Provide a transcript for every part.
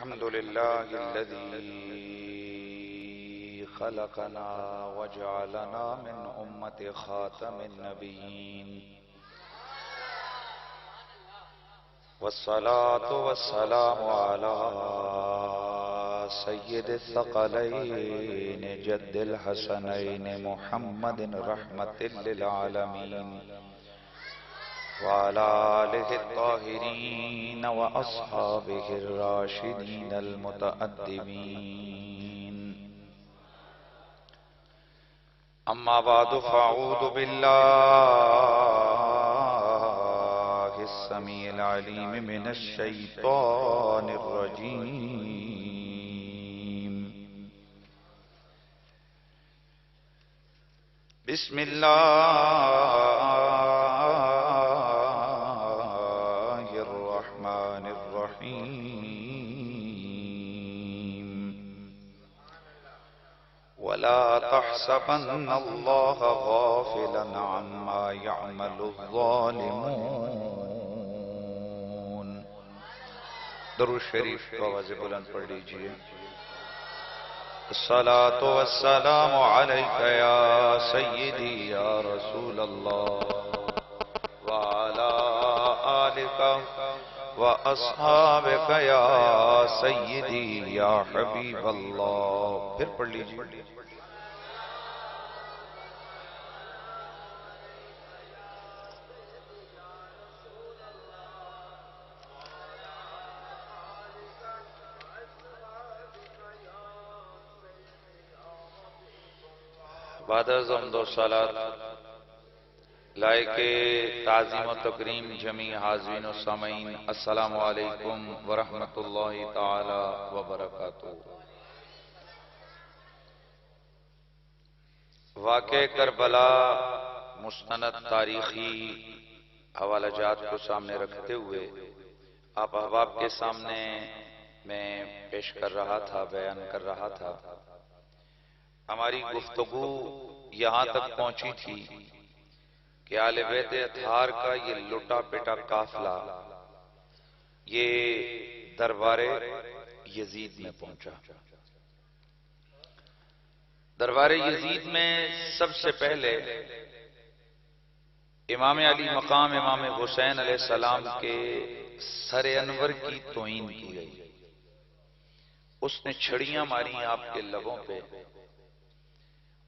الحمد لله الذي خلقنا وجعلنا من أمة خاتم النبيين والصلاة والسلام على سيد الثقلين جد الحسنين محمد رحمة للعالمين وعلى آله الطاهرين وأصحابه الراشدين المتأدبين. أما بعد فأعوذ بالله السميع العليم من الشيطان الرجيم. بسم الله الرحمن الرحيم. ولا تحسبن الله غافلا عما يعمل الظالمون. درود شریف کو آواز بلند پڑھ لیجئے. الصلاة والسلام عليك يا سيدي يا رسول الله وعلى آلك وأصحابك يا سيدي يا حبيب الله. پھر پڑھ لیجئے. بعد از حمد و صلات لائق تعظیم و تکریم جمیع حاضرین و سامعین، السلام علیکم ورحمۃ اللہ تعالی وبرکاتہ. واقع کربلا مستند تاریخی حوالہ جات کو سامنے رکھتے ہوئے آپ احباب کے سامنے میں پیش کر رہا تھا، بیان کر رہا تھا. ہماری گفتگو یہاں تک پہنچی تھی کہ آل بیت اطہار کا یہ لٹا پٹا قافلہ یہ دربار یزید میں پہنچا. دربار یزید میں سب سے پہلے امام علی مقام امام حسین علیہ السلام کے سر انور کی توہین کی گئی. اس نے چھڑیاں ماری آپ کے لبوں پہ،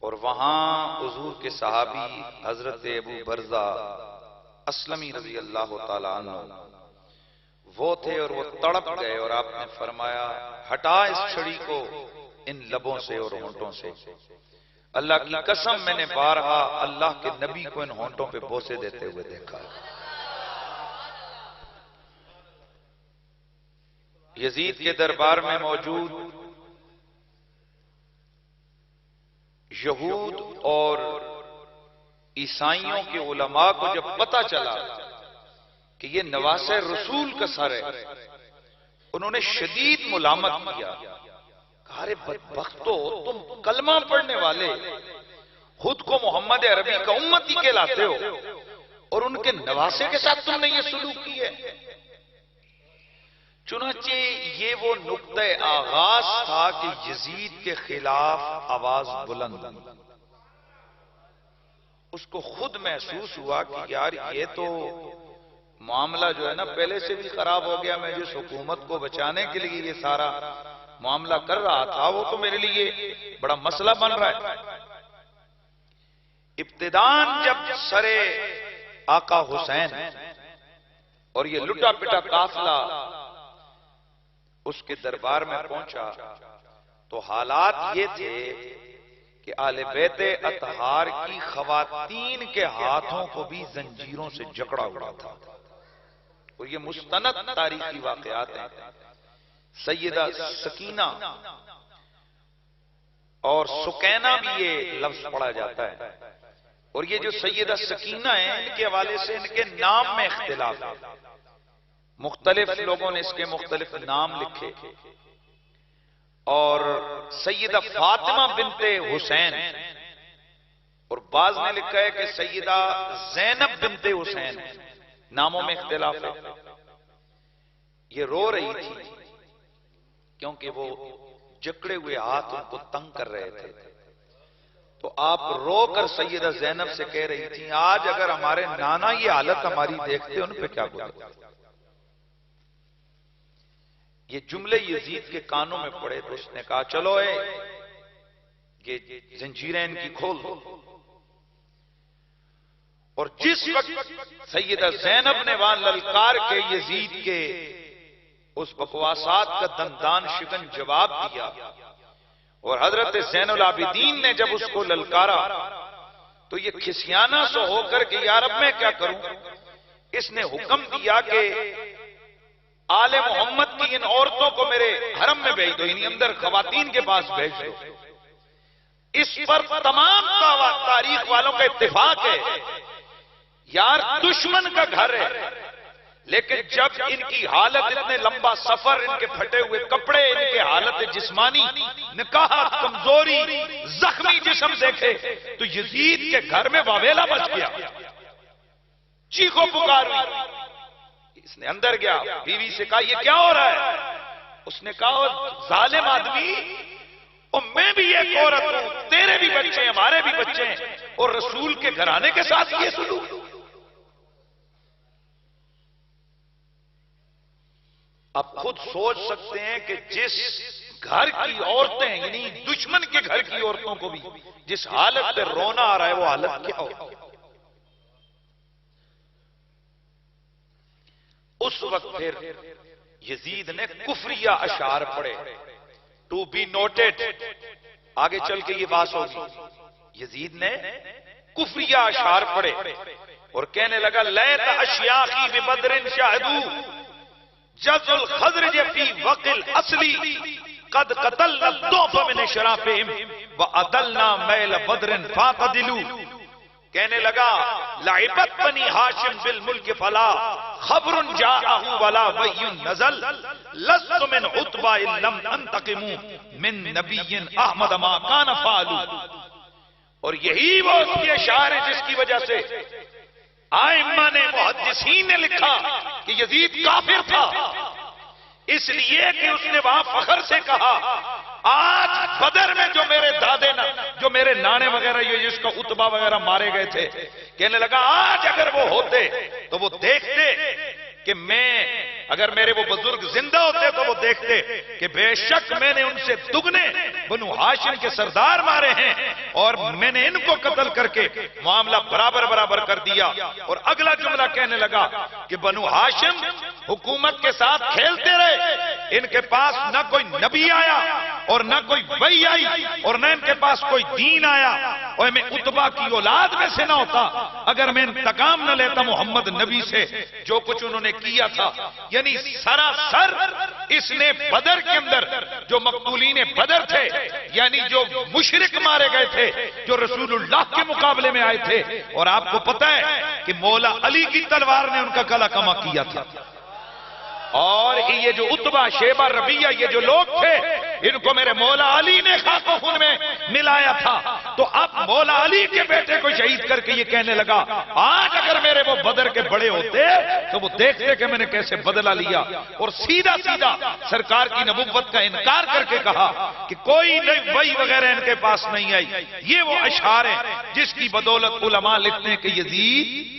اور وہاں حضور کے صحابی حضرت ابو برزہ اسلمی رضی اللہ تعالیٰ عنہ وہ تھے، اور وہ تڑپ گئے، اور آپ نے فرمایا ہٹا اس چھڑی کو ان لبوں سے اور ہونٹوں سے. اللہ کی قسم میں نے بارہا اللہ کے نبی کو ان ہونٹوں پہ بوسے دیتے ہوئے دیکھا. یزید کے دربار میں موجود یہود اور عیسائیوں کے علماء کو جب پتہ چلا کہ یہ نواسہ رسول کا سر ہے، انہوں نے شدید ملامت کیا. کہا ارے بدبختو، تم کلمہ پڑھنے والے خود کو محمد عربی کا امتی کہلاتے ہو، اور ان کے نواسے کے ساتھ تم نے یہ سلوک کی ہے. چنانچہ یہ وہ نقطہ آغاز تھا کہ یزید کے خلاف آواز بلند. اس کو خود محسوس ہوا کہ یار یہ تو معاملہ جو ہے نا پہلے سے بھی خراب ہو گیا. میں جس حکومت کو بچانے کے لیے یہ سارا معاملہ کر رہا تھا وہ تو میرے لیے بڑا مسئلہ بن رہا ہے. ابتداً جب سر آقا حسین اور یہ لٹا پٹا قافلہ اس کے دربار میں پہنچا تو حالات یہ تھے کہ آل بیت اطہار کی خواتین کے ہاتھوں کو بھی زنجیروں سے جکڑا ہوا تھا. اور یہ مستند تاریخی واقعات ہیں. سیدہ سکینہ اور سکینہ بھی یہ لفظ پڑھا جاتا ہے، اور یہ جو سیدہ سکینہ ہیں ان کے حوالے سے ان کے نام میں اختلاف ہے. مختلف لوگوں نے اس کے مختلف نام لکھے، اور سیدہ فاطمہ بنت حسین، اور بعض نے لکھا ہے کہ سیدہ زینب بنت حسین. ناموں میں اختلاف ہے. یہ رو رہی تھی کیونکہ وہ جکڑے ہوئے ہاتھ ان کو تنگ کر رہے تھے. تو آپ رو کر سیدہ زینب سے کہہ رہی تھی آج اگر ہمارے نانا یہ حالت ہماری دیکھتے ان پہ کیا گزرتا. یہ جملے یزید کے کانوں میں پڑے تو اس نے کہا چلو یہ زنجیریں ان کی کھول دو. اور جس وقت سیدہ زینب نے وہاں للکار کے یزید کے اس بکواسات کا دندان شکن جواب دیا اور حضرت زین العابدین نے جب اس کو للکارا تو یہ کھسیانہ سو ہو کر کہ یار اب میں کیا کروں، اس نے حکم دیا کہ آل محمد کی ان عورتوں کو میرے حرم میں بھیج دو، یعنی اندر خواتین کے پاس بھیج دو. اس پر تمام تاریخ والوں کا اتفاق ہے. یار دشمن کا گھر ہے، لیکن جب ان کی حالت اتنے لمبا سفر، ان کے پھٹے ہوئے کپڑے، ان کے حالت جسمانی نکاحت، کمزوری، زخمی جسم دیکھے تو یزید کے گھر میں واویلا مچ گیا، چیخو پکار ہوئی. اس نے اندر گیا، بیوی سے کہا یہ کیا ہو رہا ہے؟ اس نے کہا ظالم آدمی، اور میں بھی ایک عورت ہوں، تیرے بھی بچے ہیں، ہمارے بھی بچے ہیں، اور رسول کے گھرانے کے ساتھ یہ سلوک. آپ خود سوچ سکتے ہیں کہ جس گھر کی عورتیں، یعنی دشمن کے گھر کی عورتوں کو بھی جس حالت پہ رونا آ رہا ہے وہ حالت کیا ہو. اس وقت پھر یزید نے کفریہ اشعار پڑھے. ٹو بی نوٹڈ، آگے چل کے یہ بات ہوگی. یزید نے کفریہ اشعار پڑھے اور کہنے لگا لیت اشیاخی ببدر شاہدو جز الخزرج فی وقل اصلی قد قتلنا الضعف من شرافہم وعدلنا میل بدر فاقدلو. کہنے لگا لعبت بنی ہاشم بالملک فلا خبر جاءہ ولا وحی نزل لست من عتبہ ان لم انتقم من نبی احمد ما کان فعلو. اور یہی وہ اس کے اشعار ہیں جس کی وجہ سے آئمہ نے، محدثین نے لکھا کہ یزید کافر تھا، اس لیے کہ اس نے وہاں فخر سے کہا آج بدر میں جو میرے دادے جو میرے نانے وغیرہ یہ جس کا عتبہ وغیرہ مارے گئے تھے، کہنے لگا آج اگر وہ ہوتے تو وہ دیکھتے کہ اگر میرے وہ بزرگ زندہ ہوتے تو وہ دیکھتے کہ بے شک میں نے ان سے دگنے بنو ہاشم کے سردار مارے ہیں اور میں نے ان کو قتل کر کے معاملہ برابر برابر کر دیا. اور اگلا جملہ کہنے لگا کہ بنو ہاشم حکومت کے ساتھ کھیلتے رہے، ان کے پاس نہ کوئی نبی آیا اور نہ کوئی وحی آئی اور نہ ان کے پاس کوئی دین آیا، اور میں عتبہ کی اولاد میں سے نہ ہوتا اگر میں انتقام نہ لیتا محمد نبی سے جو کچھ انہوں نے کیا تھا. یعنی سراسر اس نے بدر کے اندر جو مقتولین بدر تھے، یعنی جو مشرک مارے گئے تھے، جو رسول اللہ کے مقابلے میں آئے تھے، اور آپ کو پتہ ہے کہ مولا علی کی تلوار نے ان کا گلا کما کیا تھا. اور یہ جو عتبہ، شیبہ، ربیہ، یہ جو لوگ تھے ان کو میرے مولا علی نے خاک و خون میں ملایا تھا. تو اب مولا علی کے بیٹے کو شہید کر کے یہ کہنے لگا آج اگر میرے وہ بدر کے بڑے ہوتے تو وہ دیکھتے کہ میں نے کیسے بدلہ لیا. اور سیدھا سیدھا سرکار کی نبوت کا انکار کر کے کہا کہ کوئی وحی وغیرہ ان کے پاس نہیں آئی. یہ وہ اشعار ہیں جس کی بدولت علماء لکھتے ہیں کہ یزید،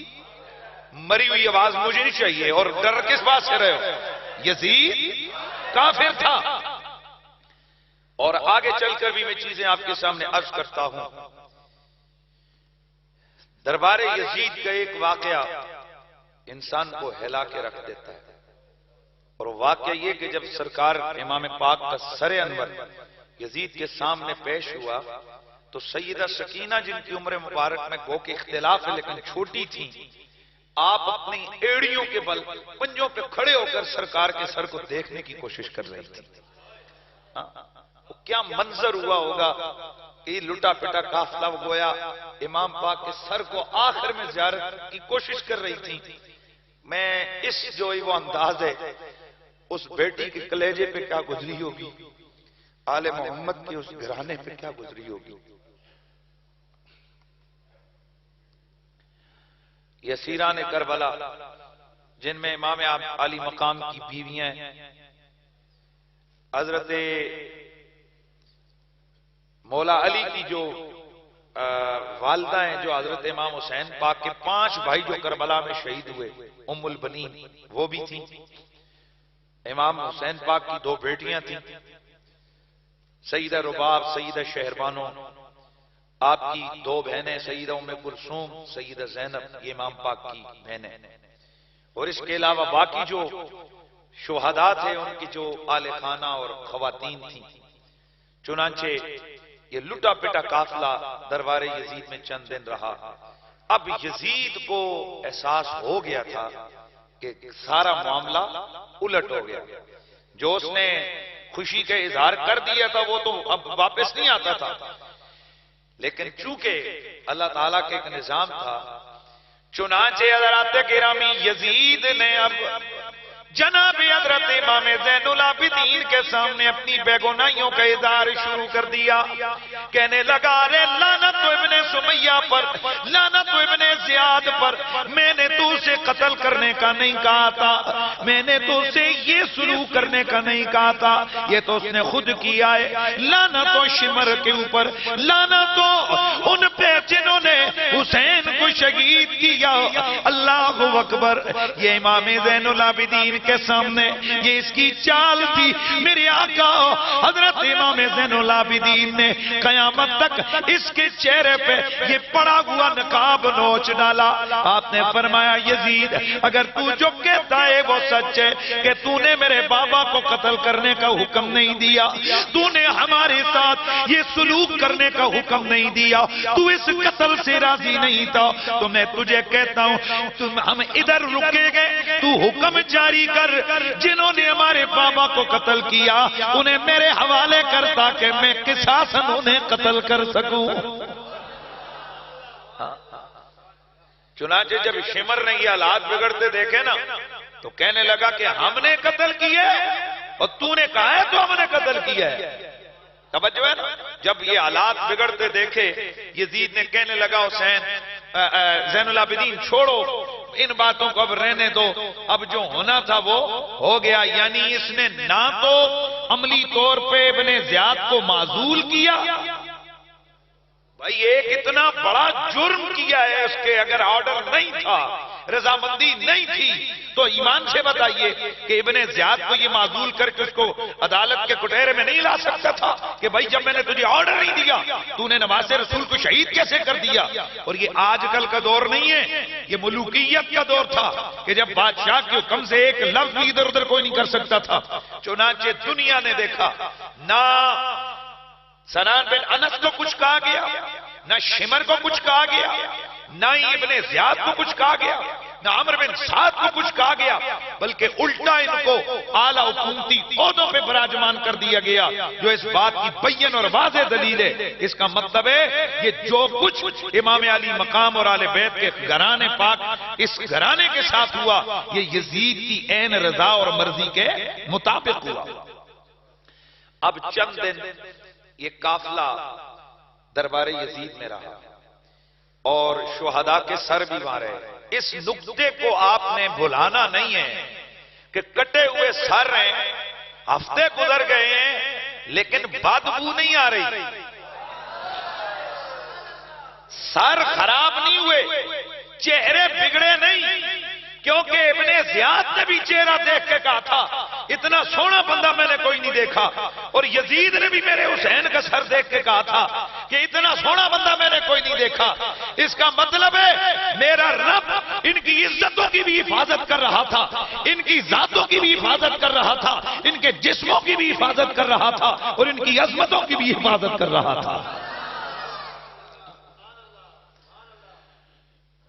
مری ہوئی آواز مجھے نہیں چاہیے، اور ڈر کس بات سے رہے ہو، یزید کافر تھا. اور آگے چل کر بھی میں چیزیں آپ کے سامنے عرض کرتا ہوں. دربار یزید کا ایک واقعہ انسان کو ہلا کے رکھ دیتا ہے، اور واقعہ یہ کہ جب سرکار امام پاک کا سر انور یزید کے سامنے پیش ہوا تو سیدہ سکینہ جن کی عمر مبارک میں گو کے اختلاف ہے لیکن چھوٹی تھی، آپ اپنی ایڑیوں کے بل پنجوں پہ کھڑے ہو کر سرکار کے سر کو دیکھنے کی کوشش کر رہی تھی. کیا منظر ہوا ہوگا کہ یہ لٹا پٹا قافلہ گویا امام پاک کے سر کو آخر میں زیارت کی کوشش کر رہی تھی. میں اس جو وہ انداز ہے اس بیٹی کے کلیجے پہ کیا گزری ہوگی، آل محمد کے اس گھرانے پہ کیا گزری ہوگی. یسیران کربلا جن میں امام علی مقام کی بیویاں ہیں، حضرت مولا علی کی جو والدہ ہیں، جو حضرت امام حسین پاک کے 5 بھائی جو کربلا میں شہید ہوئے، ام البنین وہ بھی تھیں، امام حسین پاک کی 2 بیٹیاں تھیں، سیدہ رباب، سیدہ شہربانو، آپ کی 2 بہنیں، سیدہ ام کلثوم، سیدہ زینب، یہ امام پاک کی بہنیں، اور اس کے علاوہ باقی جو شہداء تھے ان کی جو آل خانہ اور خواتین تھیں۔ چنانچہ یہ لٹا پٹا قافلہ دربار یزید میں چند دن رہا۔ اب یزید کو احساس ہو گیا تھا کہ سارا معاملہ الٹ ہو گیا، جو اس نے خوشی کا اظہار کر دیا تھا وہ تو اب واپس نہیں آتا تھا، لیکن چونکہ اللہ تعالیٰ کے ایک نظام تھا، چنانچہ حضرات گرامی یزید نے اب جناب حضرت امام زین العابدین کے سامنے اپنی بیگناہیوں کا اظہار شروع کر دیا، کہنے لگا رے لعنت تو ابن سمیہ پر، لعنت تو ابن زیاد پر، میں نے تو اسے قتل کرنے کا نہیں کہا تھا، میں نے تو اسے یہ سلوک کرنے کا نہیں کہا تھا، یہ تو اس نے خود کیا ہے۔ لعنت تو شمر کے اوپر، لعنت تو ان پہ جنہوں نے حسین کو شہید کیا۔ اللہ اکبر، یہ امام زین العابدین کے سامنے یہ اس کی چال تھی۔ میرے آقا حضرت امام زین العابدین نے قیامت تک اس کے چہرے پہ یہ پڑا ہوا نقاب نوچ ڈالا۔ آپ نے فرمایا یزید اگر تو جو کہتا ہے وہ سچ ہے کہ تو نے میرے بابا کو قتل کرنے کا حکم نہیں دیا، تو نے ہمارے ساتھ یہ سلوک کرنے کا حکم نہیں دیا، تو اس قتل سے راضی نہیں تھا، تو میں تجھے کہتا ہوں ہم ادھر رکے گئے، تو حکم جاری کر، جنہوں نے ہمارے بابا کو قتل کیا انہیں میرے حوالے کر تاکہ میں قصاصاً انہیں قتل کر سکوں۔ چنانچہ جب شمر نے یہ حالات بگڑتے دیکھے نا تو کہنے لگا کہ ہم نے قتل کیا ہے اور تو نے کہا ہے تو ہم نے قتل کیا ہے۔ توجہ ہے نا؟ جب یہ حالات بگڑتے دیکھے یزید نے کہنے لگا حسین زین العابدین چھوڑو ان باتوں کو، اب رہنے دو، اب جو ہونا تھا وہ ہو گیا۔ یعنی اس نے نہ تو عملی طور پہ ابن زیاد کو معزول کیا، بھائی ایک اتنا بڑا جرم کیا ہے، اس کے اگر آرڈر نہیں تھا، رضامندی نہیں تھی، تو ایمان سے بتائیے کہ ابن زیاد کو یہ معزول کر کے اس کو عدالت کے کٹہرے میں نہیں لا سکتا تھا کہ بھائی جب میں نے تجھے آرڈر نہیں دیا تو نے نواز رسول کو شہید کیسے کر دیا؟ اور یہ آج کل کا دور نہیں ہے، یہ ملوکیت کا دور تھا کہ جب بادشاہ کے حکم سے ایک لفظ بھی ادھر ادھر کوئی نہیں کر سکتا تھا۔ چنانچہ دنیا نے دیکھا نہ سنان بن انس کو کچھ کہا گیا، نہ شمر کو کچھ کہا گیا، نہ ہی ابن زیاد کو کچھ کہا گیا، نہ عمر بن سعد کو کچھ کہا گیا، بلکہ الٹا ان کو اعلیٰ حکومتی عہدوں پہ براجمان کر دیا گیا، جو اس بات کی بین اور واضح دلیل ہے۔ اس کا مطلب ہے یہ جو کچھ امام علی مقام اور آل بیت کے گھرانے پاک اس گھرانے کے ساتھ ہوا، یہ یزید کی عین رضا اور مرضی کے مطابق ہوا۔ اب چند دن یہ قافلہ دربار یزید میں رہا اور شہداء کے سر بھی مارے۔ اس نقطے کو آپ نے بھلانا نہیں ہے کہ کٹے ہوئے سر ہیں، ہفتے گزر گئے ہیں لیکن بدبو نہیں آ رہی، سر خراب نہیں ہوئے، چہرے بگڑے نہیں، کیونکہ ابن زیاد نے بھی چہرہ دیکھ کے کہا تھا اتنا سونا بندہ میں نے کوئی نہیں دیکھا، اور یزید نے بھی میرے حسین کا سر دیکھ کے کہا تھا کہ اتنا سونا بندہ میں نے کوئی نہیں دیکھا۔ اس کا مطلب ہے میرا رب ان کی عزتوں کی بھی حفاظت کر رہا تھا، ان کی ذاتوں کی بھی حفاظت کر رہا تھا، ان کے جسموں کی بھی حفاظت کر رہا تھا، اور ان کی عظمتوں کی بھی حفاظت کر رہا تھا۔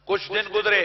کچھ دن گزرے،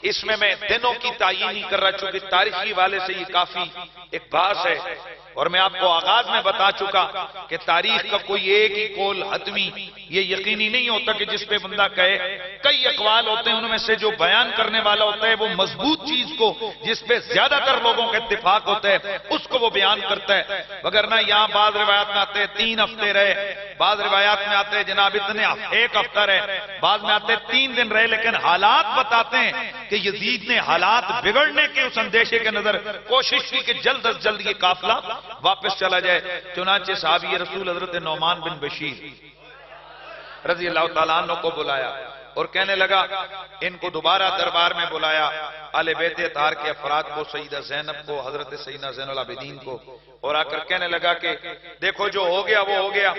اس میں دنوں کی تعین نہیں کر رہا چونکہ تاریخی والے سے یہ کافی ایک بحث ہے، اور میں آپ کو آغاز میں بتا چکا کہ تاریخ کا کوئی ایک ہی قول حتمی یہ یقینی نہیں ہوتا کہ جس پہ بندہ کہے، کئی اقوال ہوتے ہیں، ان میں سے جو بیان کرنے والا ہوتا ہے وہ مضبوط چیز کو جس پہ زیادہ تر لوگوں کا اتفاق ہوتا ہے اس کو وہ بیان کرتا ہے، وگرنہ یہاں بعض روایات میں آتے ہیں 3 ہفتے رہے، بعض روایات میں آتے ہیں جناب اتنے ایک ہفتہ رہے، بعض میں آتے 3 دن رہے، لیکن حالات بتاتے ہیں کہ یزید نے حالات بگڑنے کے اس اندیشے کے نظر کوشش کی کہ جلد از جلد یہ قافلہ واپس چلا جائے۔ چنانچہ صحابی رسول حضرت نعمان بن بشیر رضی اللہ تعالیٰ عنہ کو بلایا اور کہنے لگا، ان کو دوبارہ دربار میں بلایا، اہل بیت اطہار کے افراد کو، سیدہ زینب کو، حضرت سیدنا زین العابدین کو، اور آ کر کہنے لگا کہ دیکھو جو ہو گیا وہ ہو گیا،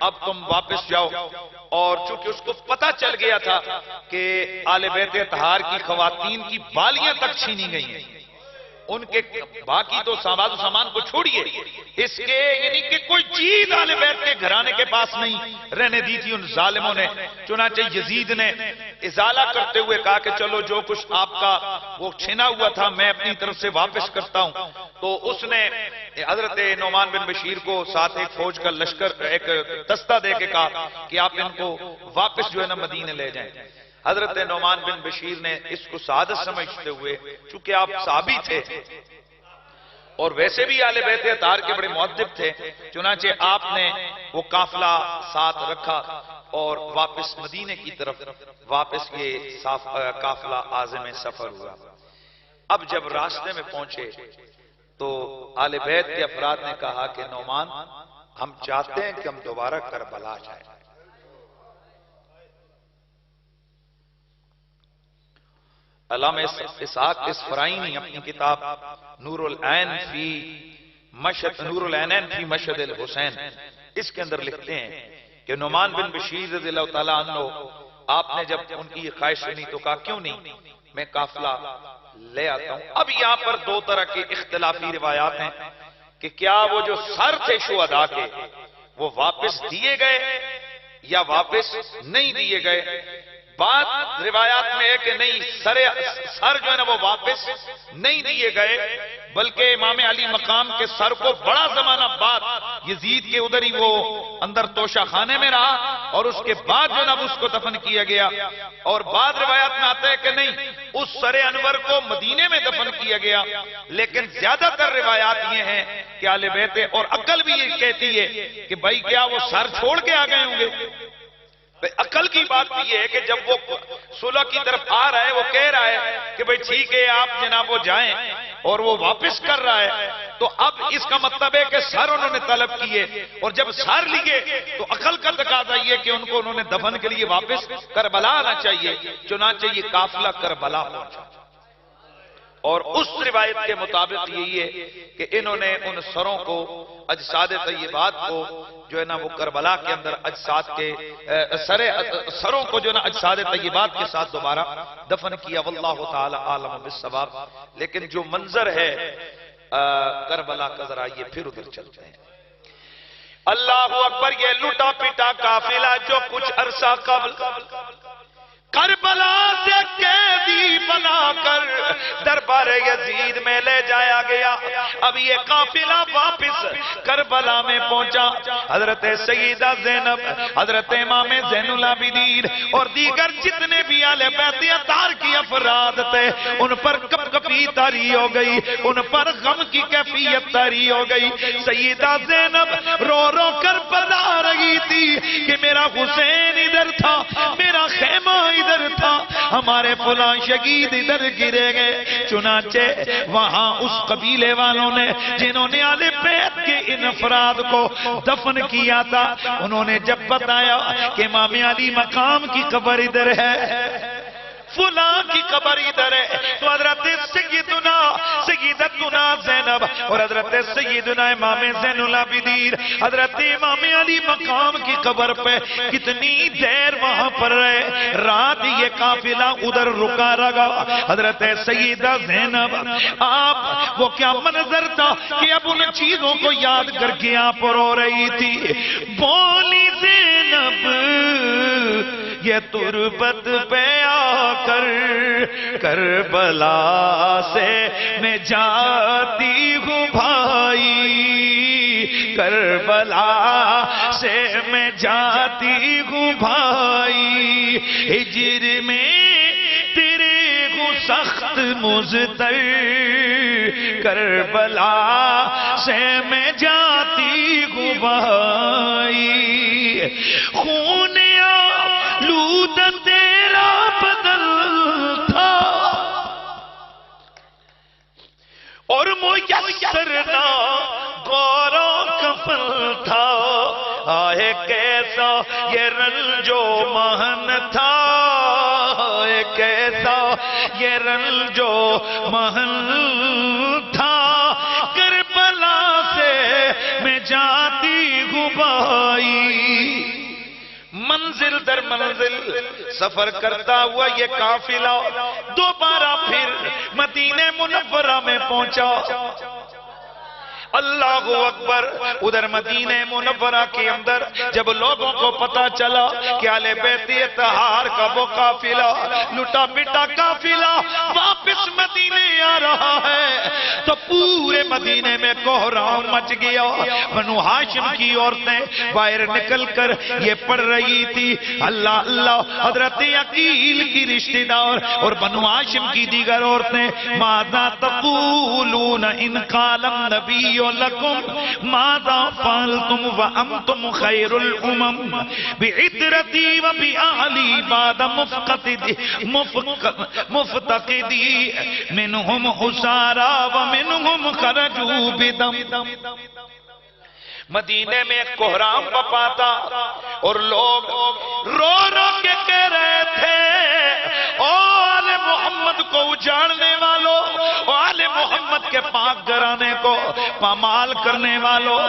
اب تم واپس جاؤ۔ اور چونکہ اس کو پتہ چل گیا تھا کہ اہل بیت اطہار کی خواتین کی بالیاں تک چھینی گئی ہیں، ان کے باقی تو سامان و سامان کو چھوڑیے، اس کے یعنی کہ کوئی چیز اہل بیت کے گھرانے کے پاس نہیں رہنے دی تھی ان ظالموں نے۔ چنانچہ یزید نے ازالہ کرتے ہوئے کہا کہ چلو جو کچھ آپ کا وہ چھنا ہوا تھا میں اپنی طرف سے واپس کرتا ہوں۔ تو اس نے حضرت نعمان بن بشیر کو ساتھ ایک فوج کا لشکر، ایک دستہ دے کے کہا کہ آپ ان کو واپس جو ہے نا مدینے لے جائیں۔ حضرت نعمان بن بشیر نے اس کو سعادت سمجھتے ہوئے، چونکہ آپ صحابی تھے اور ویسے بھی اہل بیت اطہار کے بڑے مؤدب تھے، چنانچہ آپ نے وہ قافلہ ساتھ رکھا اور واپس مدینے کی طرف واپس یہ قافلہ عازم سفر ہوا۔ اب جب راستے میں پہنچے تو اہل بیت کے افراد نے کہا کہ نعمان، ہم چاہتے ہیں کہ ہم دوبارہ کربلا جائیں۔ علامہ اسحاق اصفرائینی اپنی کتاب نور العینین فی مشہد الحسین اس کے اندر لکھتے ہیں کہ نعمان بن بشیر رضی اللہ تعالیٰ عنہ، آپ نے جب ان کی خواہش سنی تو کہا کیوں نہیں، میں قافلہ لے آتا ہوں۔ اب یہاں پر 2 طرح کی اختلافی روایات ہیں کہ کیا وہ جو سر تھے شہداء کے وہ واپس دیے گئے یا واپس نہیں دیے گئے۔ بات روایات میں ہے کہ نہیں، سر جو ہے نا وہ واپس نہیں دیے گئے، بلکہ امام علی مقام کے سر کو بڑا زمانہ بعد یزید کے ادھر ہی وہ اندر توشہ خانے میں رہا اور اس کے بعد جو ہے نا اس کو دفن کیا گیا۔ اور بعض روایات میں آتا ہے کہ نہیں، اس سر انور کو مدینے میں دفن کیا گیا، لیکن زیادہ تر روایات یہ ہیں کہ اہل بیت اور عقل بھی یہ کہتی ہے کہ بھائی کیا وہ سر چھوڑ کے آ گئے ہوں گے۔ عقل کی بات بھی یہ ہے کہ جب وہ صلح کی طرف آ رہا ہے، وہ کہہ رہا ہے کہ بھئی ٹھیک ہے آپ جناب وہ جائیں، اور وہ واپس کر رہا ہے، تو اب اس کا مطلب ہے کہ سر انہوں نے طلب کیے، اور جب سر لیے تو عقل کا تقاضا یہ کہ ان کو انہوں نے دفن کے لیے واپس کربلا آنا چاہیے۔ چنانچہ یہ قافلہ کربلا پہنچا، اور اس روایت کے مطابق یہی ہے کہ انہوں نے ان سروں کو، اجساد طیبات کو جو ہے نا وہ کربلا کے اندر اجساد کے سروں کو جو ہے نا اجساد طیبات کے ساتھ دوبارہ دفن کیا۔ واللہ تعالی عالم بالصواب۔ لیکن جو منظر ہے کربلا کا، ذرا یہ پھر ادھر چلتے ہیں۔ اللہ اکبر، یہ لٹا پٹا قافلہ جو کچھ عرصہ قبل کربلا سے قیدی بنا کر دربار یزید میں لے جایا گیا، اب یہ قافلہ واپس کربلا میں پہنچا۔ حضرت سیدہ زینب، حضرت امام زین العابدین اور دیگر جتنے بھی اہل بیت اطہار کی افراد تھے، ان پر کپ کپی طاری ہو گئی، ان پر غم کی کیفیت طاری ہو گئی۔ سیدہ زینب رو رو کر بتا رہی تھی کہ میرا حسین ادھر تھا، میرا خیمہ ادھر تھا، ہمارے فلاں شہید ادھر گرے گئے۔ چنانچہ وہاں اس قبیلے والوں نے جنہوں نے اہل بیت کے ان افراد کو دفن کیا تھا، انہوں نے جب بتایا کہ امام علی مقام کی قبر ادھر ہے، فلاں کی قبر ادھر ہے، تو حضرت سیدتنا زینب اور حضرت سیدنا امام زین العابدین حضرت امام علی مقام کی قبر پہ کتنی دیر وہاں پر رہے۔ رات یہ قافلہ ادھر رکا رہا۔ حضرت سیدہ زینب، آپ وہ کیا منظر تھا کہ اب ان چیزوں کو یاد کر کے آپ رو رہی تھی۔ بولی زینب یہ تربت پہ آ کر کربلا سے میں جاتی ہوں بھائی، کربلا سے میں جاتی ہوں بھائی، ہجر میں تیرے ہوں سخت مضطر، کربلا سے میں جاتی ہوں بھائی۔ میسرنا غورو کفن تھا، آئے کیسا یہ رنج و محن تھا، آئے کیسا یہ رنج و محن تھا، کربلا سے میں جاتی ہوں بھائی، منزل در منزل سفر کرتا ہوا یہ قافلہ دوبارہ پھر مدینہ منورہ میں پہنچا۔ اللہ اکبر۔ ادھر مدینہ منورہ کے اندر جب لوگوں کو پتا چلا کہ اہل بیت اطہار کا وہ قافلہ لٹا پٹا قافلہ واپس مدینے آ رہا ہے تو پورے مدینے میں کوہرام مچ گیا۔ بنو ہاشم کی عورتیں باہر نکل کر یہ پڑھ رہی تھی اللہ اللہ، حضرت عقیل کی رشتہ دار اور بنو ہاشم کی دیگر عورتیں ماذا تقولون ان قال النبی لکم ماذا فعلتم وانتم خیر الامم بعطرتی وبآلی بعد مفتقدی منہم حسارا ومنہم خرجوا بدم۔ مدینے میں ایک کوہرام پپا تھا اور لوگ رو رو کے کہہ رہے تھے او آل محمد کو اجاڑنے والوں، آل محمد کے پاک گھرانے کو پامال کرنے والوں،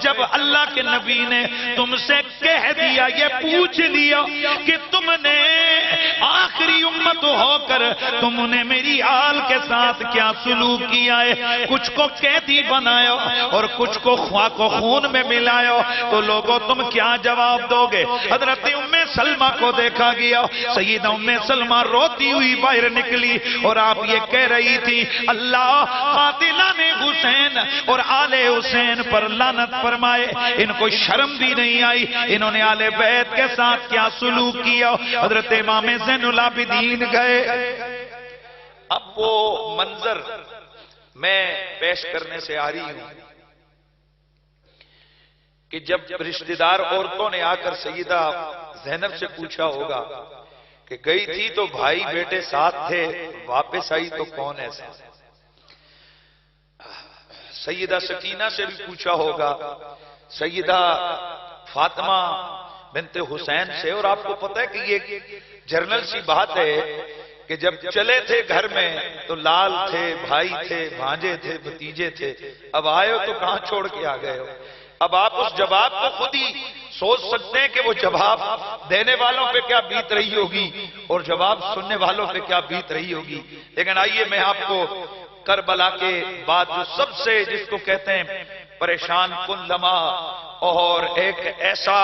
جب اللہ کے نبی نے تم سے کہہ دیا، یہ پوچھ لیا کہ تم نے آخری امت ہو کر تم نے میری آل کے ساتھ کیا سلوک کیا ہے، کچھ کو قیدی بنایا اور کچھ کو خواہ کو خون میں ملایا، تو لوگوں تم کیا جواب دو گے؟ حضرت ام سلمہ کو دیکھا گیا، سیدہ ام سلمہ روتی ہوئی باہر نکلی اور آپ یہ کہہ رہی تھی اللہ قاتلان حسین اور آل حسین پر لعنت فرمائے، ان کو شرم بھی نہیں آئی، انہوں نے آل بیت کے ساتھ کیا سلوک کیا۔ حضرت امام زین العابدین گئے۔ اب وہ منظر میں پیش کرنے سے آ رہی ہوں کہ جب رشتہ دار عورتوں نے آ کر سیدہ زینب سے پوچھا ہوگا کہ گئی تھی تو بھائی بیٹے ساتھ تھے، واپس آئی تو کون ہے ساتھ؟ سیدہ سکینہ سے بھی پوچھا ہوگا، سیدہ فاطمہ بنت حسین سے، اور آپ کو پتہ ہے کہ یہ جرنل سی بات ہے کہ جب چلے تھے گھر میں تو لال تھے، بھائی تھے، بھانجے تھے، بھتیجے تھے، اب آئے ہو تو کہاں چھوڑ کے آ گئے ہو؟ اب آپ اس جواب کو خود ہی سوچ سکتے ہیں کہ وہ جواب دینے والوں پہ کیا بیت رہی ہوگی اور جواب سننے والوں پہ کیا بیت رہی ہوگی۔ لیکن آئیے میں آپ کو کربلا کے بعد جو سب سے جس کو کہتے ہیں پریشان کن لمحہ اور ایک ایسا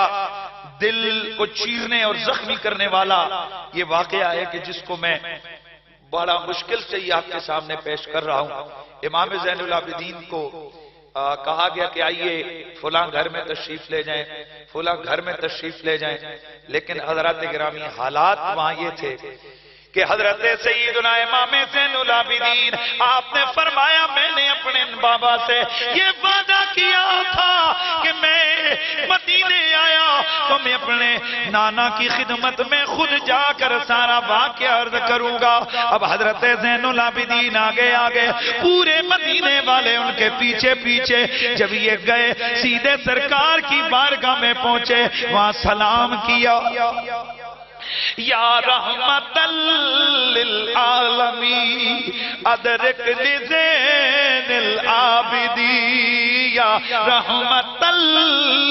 دل کو چیرنے اور زخمی کرنے والا یہ واقعہ ہے کہ جس کو میں بڑا مشکل سے ہی آپ کے سامنے پیش کر رہا ہوں۔ امام زین العابدین کو کہا گیا کہ آئیے فلاں گھر میں تشریف لے جائیں، فلاں گھر میں تشریف لے جائیں، لیکن حضرات گرامی حالات وہاں یہ تھے کہ حضرت سیدنا امام زین العابدین آپ نے فرمایا میں نے اپنے بابا سے یہ وعدہ کیا تھا کہ میں مدینے آیا تو میں اپنے نانا کی خدمت میں خود جا کر سارا واقعہ عرض کروں گا۔ اب حضرت زین العابدین آگے پورے مدینے والے ان کے پیچھے پیچھے، جب یہ گئے سیدھے سرکار کی بارگاہ میں پہنچے، وہاں سلام کیا، یا رحمت للعالمین ادرک لزین العابدین، یا رحمت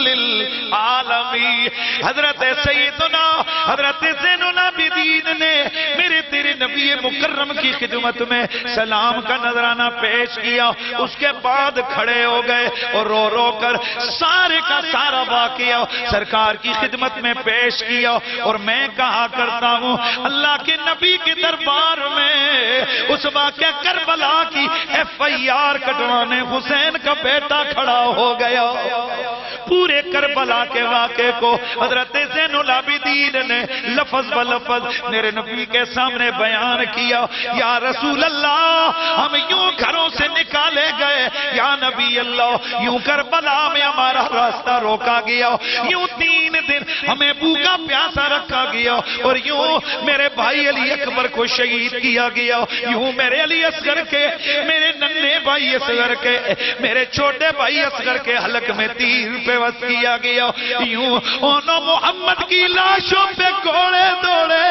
للعالمین۔ حضرت سیدنا حضرت زین العابدین نے میرے تیرے نبی مکرم کی خدمت میں سلام کا نذرانہ پیش کیا، اس کے بعد کھڑے ہو گئے اور رو رو کر سارے کا سارا واقعہ سرکار کی خدمت میں پیش کیا۔ اور میں کہا کرتا ہوں اللہ کے نبی کے دربار میں اس واقعہ کربلا کی FIR کٹوانے حسین کا بیٹا کھڑا ہو گیا، پورے پورے کربلا کے واقعے کو حضرت زین العابدین نے لفظ بلفظ میرے نبی کے سامنے بیان کیا. یا رسول اللہ ہم یوں گھروں سے نکالے گئے, یا نبی اللہ یوں کربلا میں ہمارا راستہ روکا گیا, یوں 3 دن ہمیں بھوکا پیاسا رکھا گیا, اور یوں میرے بھائی علی اکبر کو شہید کیا گیا, یوں میرے علی اصغر کے, میرے ننھے بھائی اصغر کے, میرے چھوٹے بھائی اصغر کے حلق میں تیر پہ وس کیا گیا, یوں انہوں محمد کی لاشوں پہ گھوڑے دوڑے,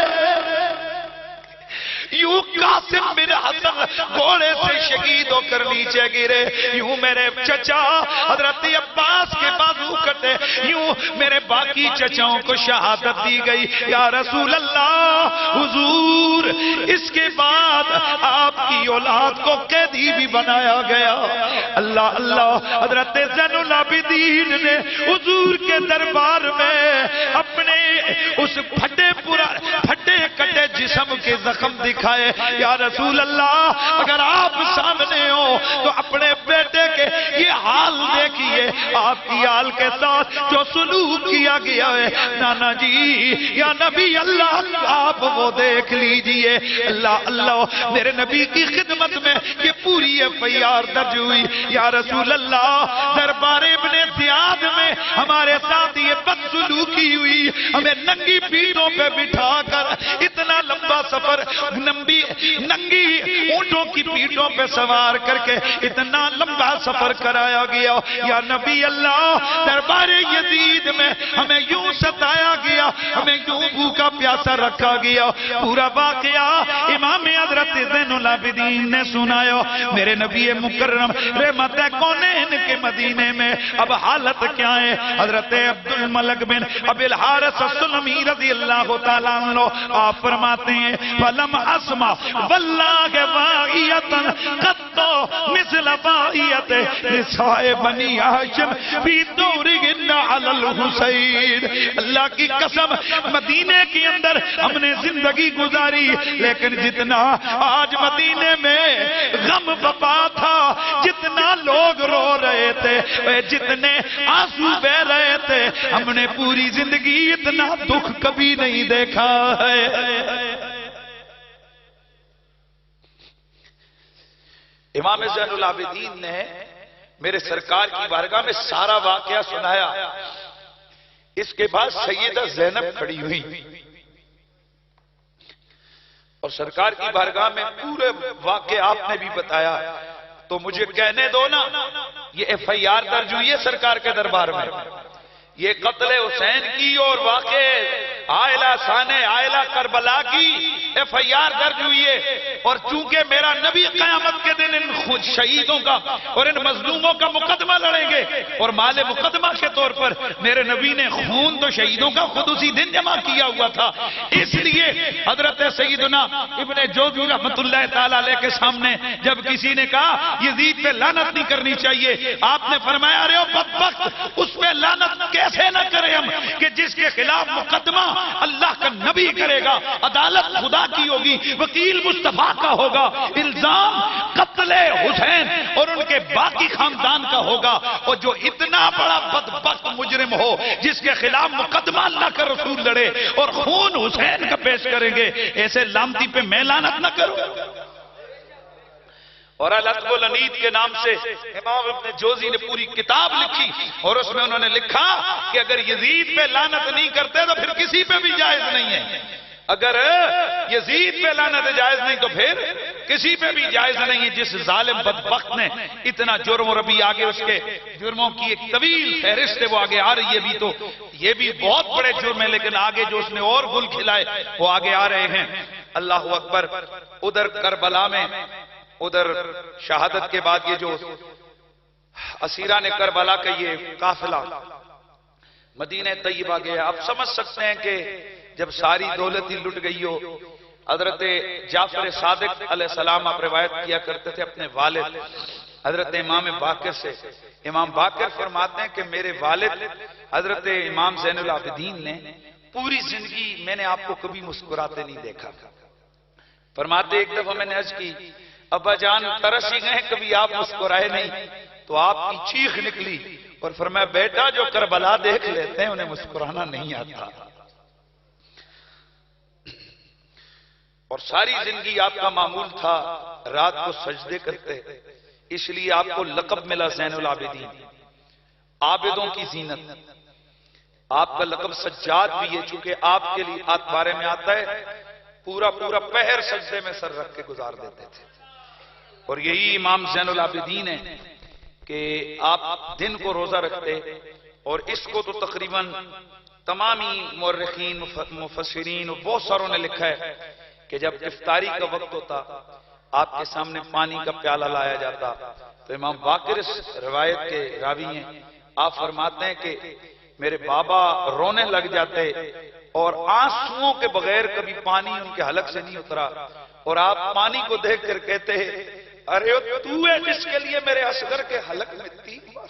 یوں قاسم بن حسن گھوڑے سے شہید ہو کر نیچے گرے, یوں میرے چچا حضرت عباس کے بازو کٹے, یوں میرے باقی چچاؤں کو شہادت دی گئی. یا رسول اللہ حضور اس کے بعد آپ کی اولاد کو قیدی بھی بنایا گیا. اللہ اللہ, حضرت زین العابدین نے حضور کے دربار میں اپنے اس پھٹے کٹے جسم کے زخم دکھائے. یا رسول اللہ اگر آپ سامنے ہو تو اپنے بیٹے کے یہ حال دیکھیے, آپ کی حال کے ساتھ جو سلوک کیا گیا ہے. نانا جی یا نبی اللہ آپ وہ دیکھ لیجئے. اللہ اللہ میرے نبی کی خدمت میں یہ پوری FIR درج ہوئی. یا رسول اللہ دربار ابن زیاد میں ہمارے ساتھ یہ بدسلوکی ہوئی, ہمیں ننگی پیٹوں پہ بٹھا کر اتنا لمبا سفر ننگی اونٹوں کی پیٹوں پہ سوار کر کے اتنا لمبا سفر کرایا گیا. یا نبی اللہ دربار یزید میں ہمیں یوں ستایا گیا, ہمیں یوں بھوکا پیاسا رکھا گیا. پورا واقعہ امام حضرت زین العابدین نے سنایا. میرے نبی مکرم رحمت کونین کے مدینے میں اب حالت کیا ہے. حضرت عبد الملک بن ابی الحارث السلمی رضی اللہ تعالیٰ عنہ آپ فرماتے ہیں فلم اسمع واللہ واعیتا قط مثل واعیت نساء بنی ہاشم فی دورہن علی الحسین. اللہ کی قسم مدینے کے اندر ہم نے زندگی گزاری, لیکن جتنا آج مدینے میں غم بپا تھا, جتنا لوگ رو رہے تھے, جتنے آنسو بہ رہے تھے, ہم نے پوری زندگی اتنا دکھ کبھی نہیں دیکھا ہے. امام زین العابدین نے میرے سرکار کی بارگاہ میں سارا واقعہ سنایا. اس کے بعد سیدہ زینب کھڑی ہوئی اور سرکار کی بارگاہ میں پورے واقعہ آپ نے بھی بتایا. تو مجھے کہنے دو نا, یہ FIR درج ہوئی ہے سرکار کے دربار میں, یہ قتل حسین کی اور واقع عائلہ سانے عائلہ کربلا کی FIR درج ہوئی ہے. اور چونکہ میرا نبی قیامت کے دن ان خود شہیدوں کا اور ان مظلوموں کا مقدمہ لڑیں گے, اور مال مقدمہ کے طور پر میرے نبی نے خون تو شہیدوں کا خود اسی دن جمع کیا ہوا تھا. اس لیے حضرت سیدنا ابن جوزی رحمت اللہ تعالیٰ علیہ کے سامنے جب کسی نے کہا یزید پہ لعنت نہیں کرنی چاہیے, آپ نے فرمایا ارے بدبخت اس پہ لعنت کیسے نہ کریں ہم کہ جس کے خلاف مقدمہ اللہ کا نبی کرے گا, عدالت خدا کی ہوگی, وکیل مصطفیٰ کا ہوگا, الزام قتل حسین اور ان کے باقی خاندان کا ہوگا. اور جو اتنا بڑا بدبخت مجرم ہو جس کے خلاف مقدمہ اللہ کا رسول لڑے اور خون حسین کا پیش کریں گے, ایسے لامتی پہ میں لعنت نہ کروں. اور العتب العنید کے نام سے امام ابن جوزی نے پوری کتاب لکھی, اور اس میں انہوں نے لکھا کہ اگر یزید پہ لعنت نہیں کرتے تو پھر کسی پہ بھی جائز نہیں ہے. اگر یزید پہ لعنت جائز نہیں تو پھر کسی پہ بھی جائز نہیں ہے. جس ظالم بدبخت نے اتنا جرم, اور ابھی آگے اس کے جرموں کی ایک طویل فہرست ہے وہ آگے آ رہی ہے. بھی تو یہ بھی بہت بڑے جرم ہیں, لیکن آگے جو اس نے اور گل کھلائے وہ آگے آ رہے ہیں. اللہ اکبر. ادھر کربلا میں ادھر شہادت کے بعد یہ جو اسیران کربلا کا یہ قافلہ مدینہ طیبہ گیا. آپ سمجھ سکتے ہیں کہ جب ساری دولت ہی لٹ گئی ہو, حضرت جعفر صادق علیہ السلام آپ روایت کیا کرتے تھے اپنے والد حضرت امام باقر سے. امام باقر فرماتے ہیں کہ میرے والد حضرت امام زین العابدین نے پوری زندگی میں نے آپ کو کبھی مسکراتے نہیں دیکھا. فرماتے ایک دفعہ میں نے عرض کی ابا جان ترس ہی گئے کبھی آپ مسکرائے نہیں, تو آپ کی چیخ نکلی اور فرمایا بیٹا جو کربلا دیکھ لیتے ہیں انہیں مسکرانا نہیں آتا. اور ساری زندگی آپ کا معمول تھا رات کو سجدے کرتے، اس لیے آپ کو لقب ملا زین العابدین، عابدوں کی زینت. آپ کا لقب سجاد بھی ہے چونکہ آپ کے لیے بارے میں آتا ہے پورا پورا پہر سجدے میں سر رکھ کے گزار دیتے تھے. اور یہی امام زین العابدین ہے کہ آپ دن کو روزہ رکھتے، اور اس کو تو تقریباً تمامی مورخین مفسرین اور بہت ساروں نے لکھا ہے کہ جب افطاری کا وقت ہوتا آپ کے سامنے پانی کا پیالہ لایا جاتا تو امام باقر اس روایت کے راوی ہیں، آپ فرماتے ہیں کہ میرے بابا رونے لگ جاتے اور آنسوؤں کے بغیر کبھی پانی ان کے حلق سے نہیں اترا، اور آپ پانی کو دیکھ کر کہتے ارے تو ہے جس کے لیے میرے اصغر کے حلق میں 3 بار.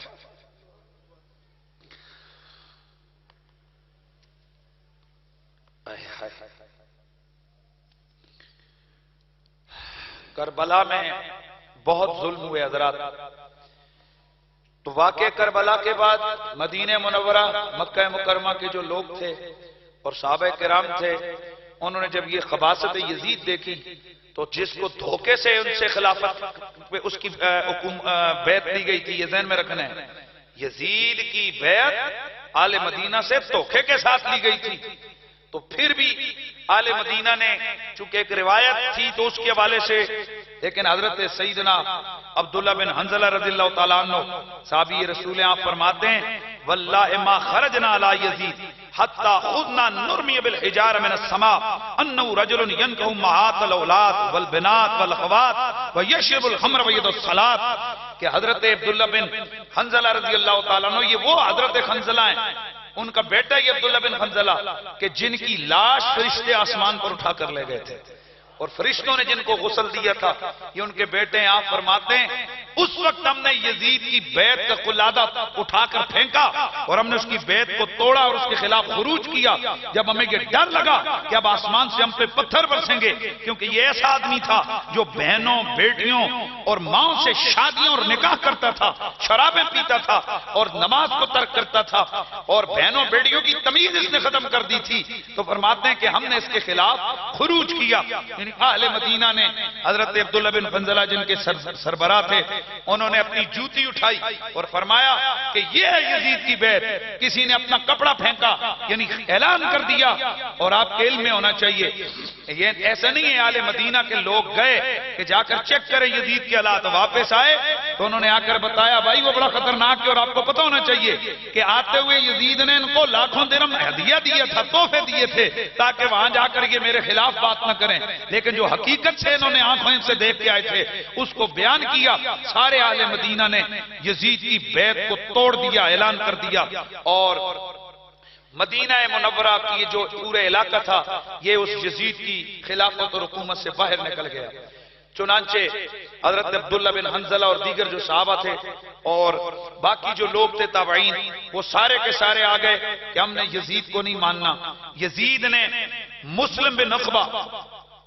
کربلا میں بہت ظلم ہوئے حضرات. تو واقع کربلا کے بعد مدینہ منورہ مکہ مکرمہ کے جو لوگ تھے اور صحابہ کرام تھے، انہوں نے جب یہ خباثت یزید دیکھی تو جس کو دھوکے سے ان سے خلافت پہ اس کی بیعت دی گئی تھی، یہ ذہن میں رکھنا ہے یزید کی بیعت آل مدینہ سے دھوکے کے ساتھ لی گئی تھی. تو پھر بھی آل مدینہ نے چونکہ ایک روایت تھی تو اس کے حوالے سے، لیکن حضرت سیدنا عبداللہ بن حنظلہ رضی اللہ تعالیٰ عنہ صحابی رسول آپ فرماتے ہیں واللہ ما خرجنا علی یزید حتی خذنا نرمی بالحجار من السماء انہو رجل ینکہ امہات الاولاد والبنات والاخوات ویشرب الخمر وید الصلاة، کہ حضرت عبداللہ بن حنظلہ رضی اللہ تعالیٰ عنہ یہ وہ حضرت حنظلہ ہیں، ان کا بیٹا یہ عبداللہ بن حنظلہ کہ جن کی لاش فرشتے آسمان پر اٹھا کر لے گئے تھے، اور فرشتوں نے جن کو غسل دیا تھا یہ ان کے بیٹے ہیں. آپ فرماتے ہیں اس وقت ہم نے یزید کی بیعت کا قلادہ اٹھا کر پھینکا اور ہم نے اس کی بیعت کو توڑا اور اس کے خلاف خروج کیا جب ہمیں یہ ڈر لگا کہ اب آسمان سے ہم پہ پتھر برسیں گے، کیونکہ یہ ایسا آدمی تھا جو بہنوں بیٹیوں اور ماؤں سے شادیوں اور نکاح کرتا تھا، شرابیں پیتا تھا اور نماز کو ترک کرتا تھا، اور بہنوں بیٹیوں کی تمیز اس نے ختم کر دی تھی. تو فرماتے ہیں کہ ہم نے اس کے خلاف خروج کیا. اہل مدینہ نے حضرت عبداللہ بن حنظلہ جن کے سربراہ تھے انہوں نے اپنی جوتی اٹھائی اور فرمایا کہ یہ ہے یزید کی بیعت. کسی نے اپنا کپڑا پھینکا یعنی اعلان کر دیا. اور آپ کے علم میں ہونا چاہیے یہ ایسا نہیں ہے اہل مدینہ کے لوگ گئے کہ جا کر چیک کریں یزید کے حالات، واپس آئے تو انہوں نے آ کر بتایا بھائی وہ بڑا خطرناک ہے، اور آپ کو پتہ ہونا چاہیے کہ آتے ہوئے یزید نے ان کو لاکھوں درہم ہدیہ دیا تھا، تحفے دیے تھے تاکہ وہاں جا کر یہ میرے خلاف بات نہ کریں. لیکن جو حقیقت سے انہوں نے آنکھوں سے دیکھ کے آئے تھے اس کو بیان کیا. سارے اہل مدینہ نے یزید کی بیعت کو توڑ دیا، اعلان کر دیا، اور مدینہ منورہ کی جو پورے علاقہ تھا یہ اس یزید کی خلافت اور حکومت سے باہر نکل گیا. چنانچہ حضرت عبداللہ بن حنظلہ اور دیگر جو صحابہ تھے اور باقی جو لوگ تھے تابعین وہ سارے کے سارے آ گئے کہ ہم نے یزید کو نہیں ماننا. یزید نے مسلم بن عقبہ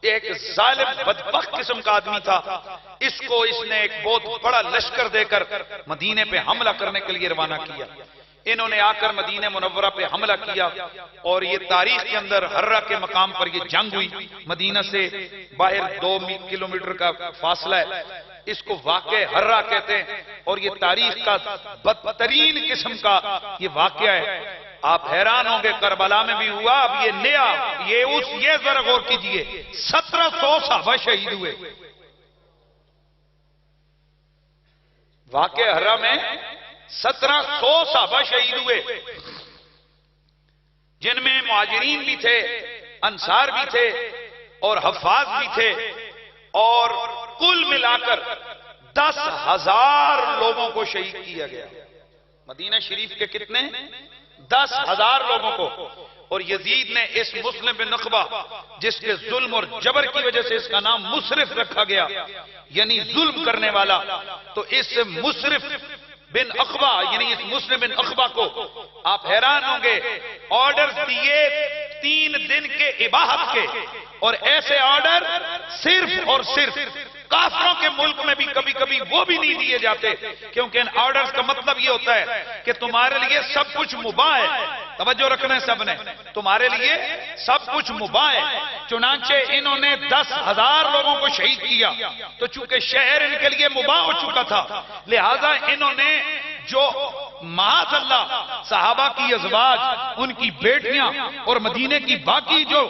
ایک ظالم بدبخت قسم کا آدمی تھا، اس نے ایک بہت بڑا لشکر دے کر مدینے پہ حملہ کرنے کے لیے روانہ کیا. انہوں نے آ کر مدینہ منورہ پہ حملہ کیا اور یہ تاریخ کے اندر ہرہ کے مقام پر یہ جنگ ہوئی. مدینہ سے باہر 2 کلومیٹر کا فاصلہ ہے. اس کو واقعہ ہرہ کہتے ہیں اور یہ تاریخ کا بدترین قسم کا یہ واقعہ ہے. آپ حیران ہوں گے کربلا میں بھی ہوا، اب یہ نیا یہ ذرا غور کیجئے 1700 صحابہ شہید ہوئے. واقعہ ہرہ میں 1700 صحابہ شہید ہوئے جن میں مہاجرین بھی تھے، انصار بھی تھے اور حفاظ بھی تھے، اور کل ملا کر 10,000 لوگوں کو شہید کیا گیا. مدینہ شریف کے کتنے؟ 10,000 لوگوں کو. اور یزید نے اس مسلم بن عقبہ جس کے ظلم اور جبر کی وجہ سے اس کا نام مسرف رکھا گیا یعنی ظلم کرنے والا، تو اس مسرف بن عقبہ یعنی اس مسلم بن عقبہ کو آپ حیران ہوں گے آرڈر دیے 3 دن کے اباحت کے، اور ایسے آرڈر صرف اور صرف کافروں کے ملک میں بھی کبھی کبھی وہ بھی نہیں دیے جاتے، کیونکہ ان آرڈرز کا مطلب یہ ہوتا ہے کہ تمہارے لیے سب کچھ مباح ہے۔ توجہ رکھنا ہے سب نے، تمہارے لیے سب کچھ مباح ہے۔ چنانچہ انہوں نے 10,000 لوگوں کو شہید کیا، تو چونکہ شہر ان کے لیے مباح ہو چکا تھا، لہذا انہوں نے جو معاذ اللہ صحابہ کی ازواج، ان کی بیٹیاں اور مدینے کی باقی جو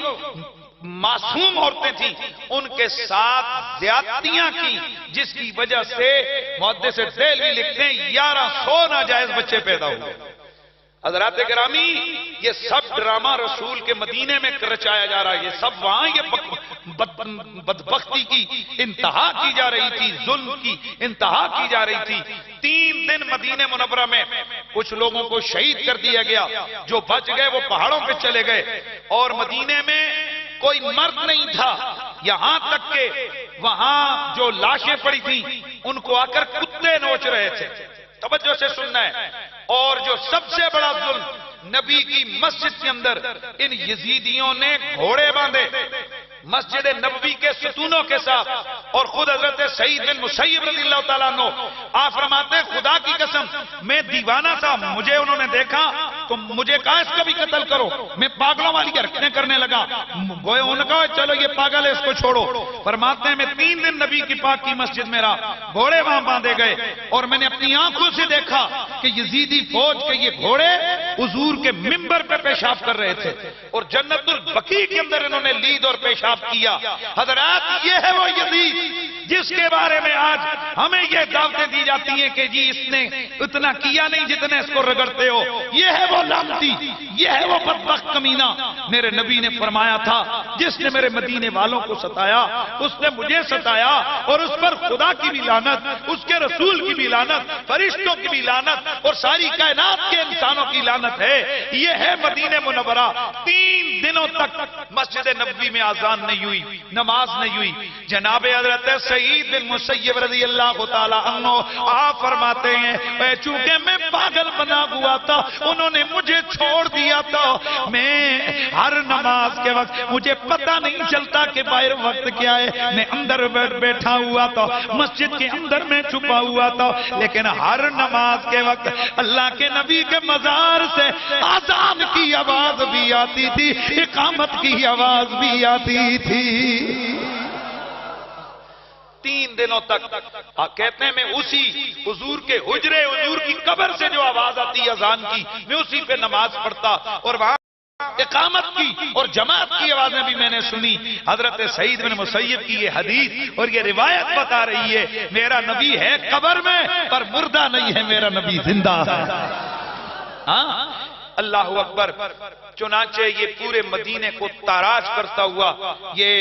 معصوم عورتیں تھیں، ان کے ساتھ زیادتیاں کی، جس کی وجہ سے محدث دہلوی لکھتے ہیں 1100 ناجائز بچے پیدا ہوئے۔ حضرات گرامی، یہ سب ڈرامہ رسول کے مدینے میں رچایا جا رہا ہے، یہ سب وہاں یہ بدبختی کی انتہا کی جا رہی تھی، ظلم کی انتہا کی جا رہی تھی۔ 3 دن مدینہ منورہ میں کچھ لوگوں کو شہید کر دیا گیا، جو بچ گئے وہ پہاڑوں پہ چلے گئے، اور مدینے میں کوئی مرد نہیں تھا، یہاں تک کہ وہاں جو لاشیں پڑی تھیں ان کو آ کر کتے نوچ رہے تھے۔ توجہ سے سننا ہے۔ اور جو سب سے بڑا ظلم، نبی کی مسجد کے اندر ان یزیدیوں نے گھوڑے باندھے مسجد نبوی کے ستونوں کے ساتھ، اور خود حضرت سعید بن مسیب رضی اللہ تعالیٰ عنہ آپ فرماتے ہیں خدا کی قسم میں دیوانہ تھا، مجھے انہوں نے دیکھا تو مجھے کہا اس کا بھی قتل کرو، میں پاگلوں والی حرکتیں کرنے لگا، انہوں نے کہا چلو یہ پاگل ہے اس کو چھوڑو۔ فرماتے ہیں میں 3 دن نبی کی پاک کی مسجد میں رہا، گھوڑے وہاں باندھے گئے، اور میں نے اپنی آنکھوں سے دیکھا کہ یزیدی فوج کے یہ گھوڑے حضور کے ممبر پہ پیشاب کر رہے تھے، اور جنت البقیع کے اندر انہوں نے لید اور پیشاب کیا۔ حضرات یہ ہے وہ یزید جس کے بارے میں آج ہمیں یہ دعوتیں دی جاتی ہیں کہ جی اس نے اتنا کیا نہیں جتنے اس کو رگڑتے ہو، یہ ہے وہ لعنتی، یہ ہے وہ بدبخت کمینہ۔ میرے نبی نے فرمایا تھا جس نے میرے مدینے والوں کو ستایا اس نے مجھے ستایا، اور اس پر خدا کی بھی لعنت، اس کے رسول کی بھی لعنت، فرشتوں کی بھی لعنت، اور ساری کائنات کے انسانوں کی لعنت ہے۔ یہ ہے مدینہ منورہ۔ 3 دنوں تک مسجد نبوی میں آزان نہیں ہوئی، نماز نہیں ہوئی۔ جناب حضرت سعید بن مسیب رضی اللہ تعالیٰ عنہ آپ فرماتے ہیں چونکہ میں پاگل بنا ہوا تھا، انہوں نے مجھے چھوڑ دیا تھا، میں ہر نماز کے وقت مجھے پتہ نہیں چلتا کہ باہر وقت کیا ہے، میں اندر بیٹھا ہوا تھا، مسجد کے اندر میں چھپا ہوا تھا، لیکن ہر نماز کے وقت اللہ کے نبی کے مزار سے آذان کی آواز بھی آتی تھی، اقامت کی آواز بھی آتی تھی۔ 3 دنوں تک کہتے ہیں میں اسی حضور کے حجرے، حضور کی قبر سے جو آواز آتی اذان کی، میں اسی پہ نماز پڑھتا، اور وہاں اقامت کی اور جماعت کی آوازیں بھی میں نے سنی۔ حضرت سعید بن مسیب کی یہ حدیث اور یہ روایت بتا رہی ہے میرا نبی ہے قبر میں پر مردہ نہیں ہے، میرا نبی زندہ ہے۔ اللہ اکبر۔ چنانچہ یہ پورے مدینے کو تاراج کرتا ہوا یہ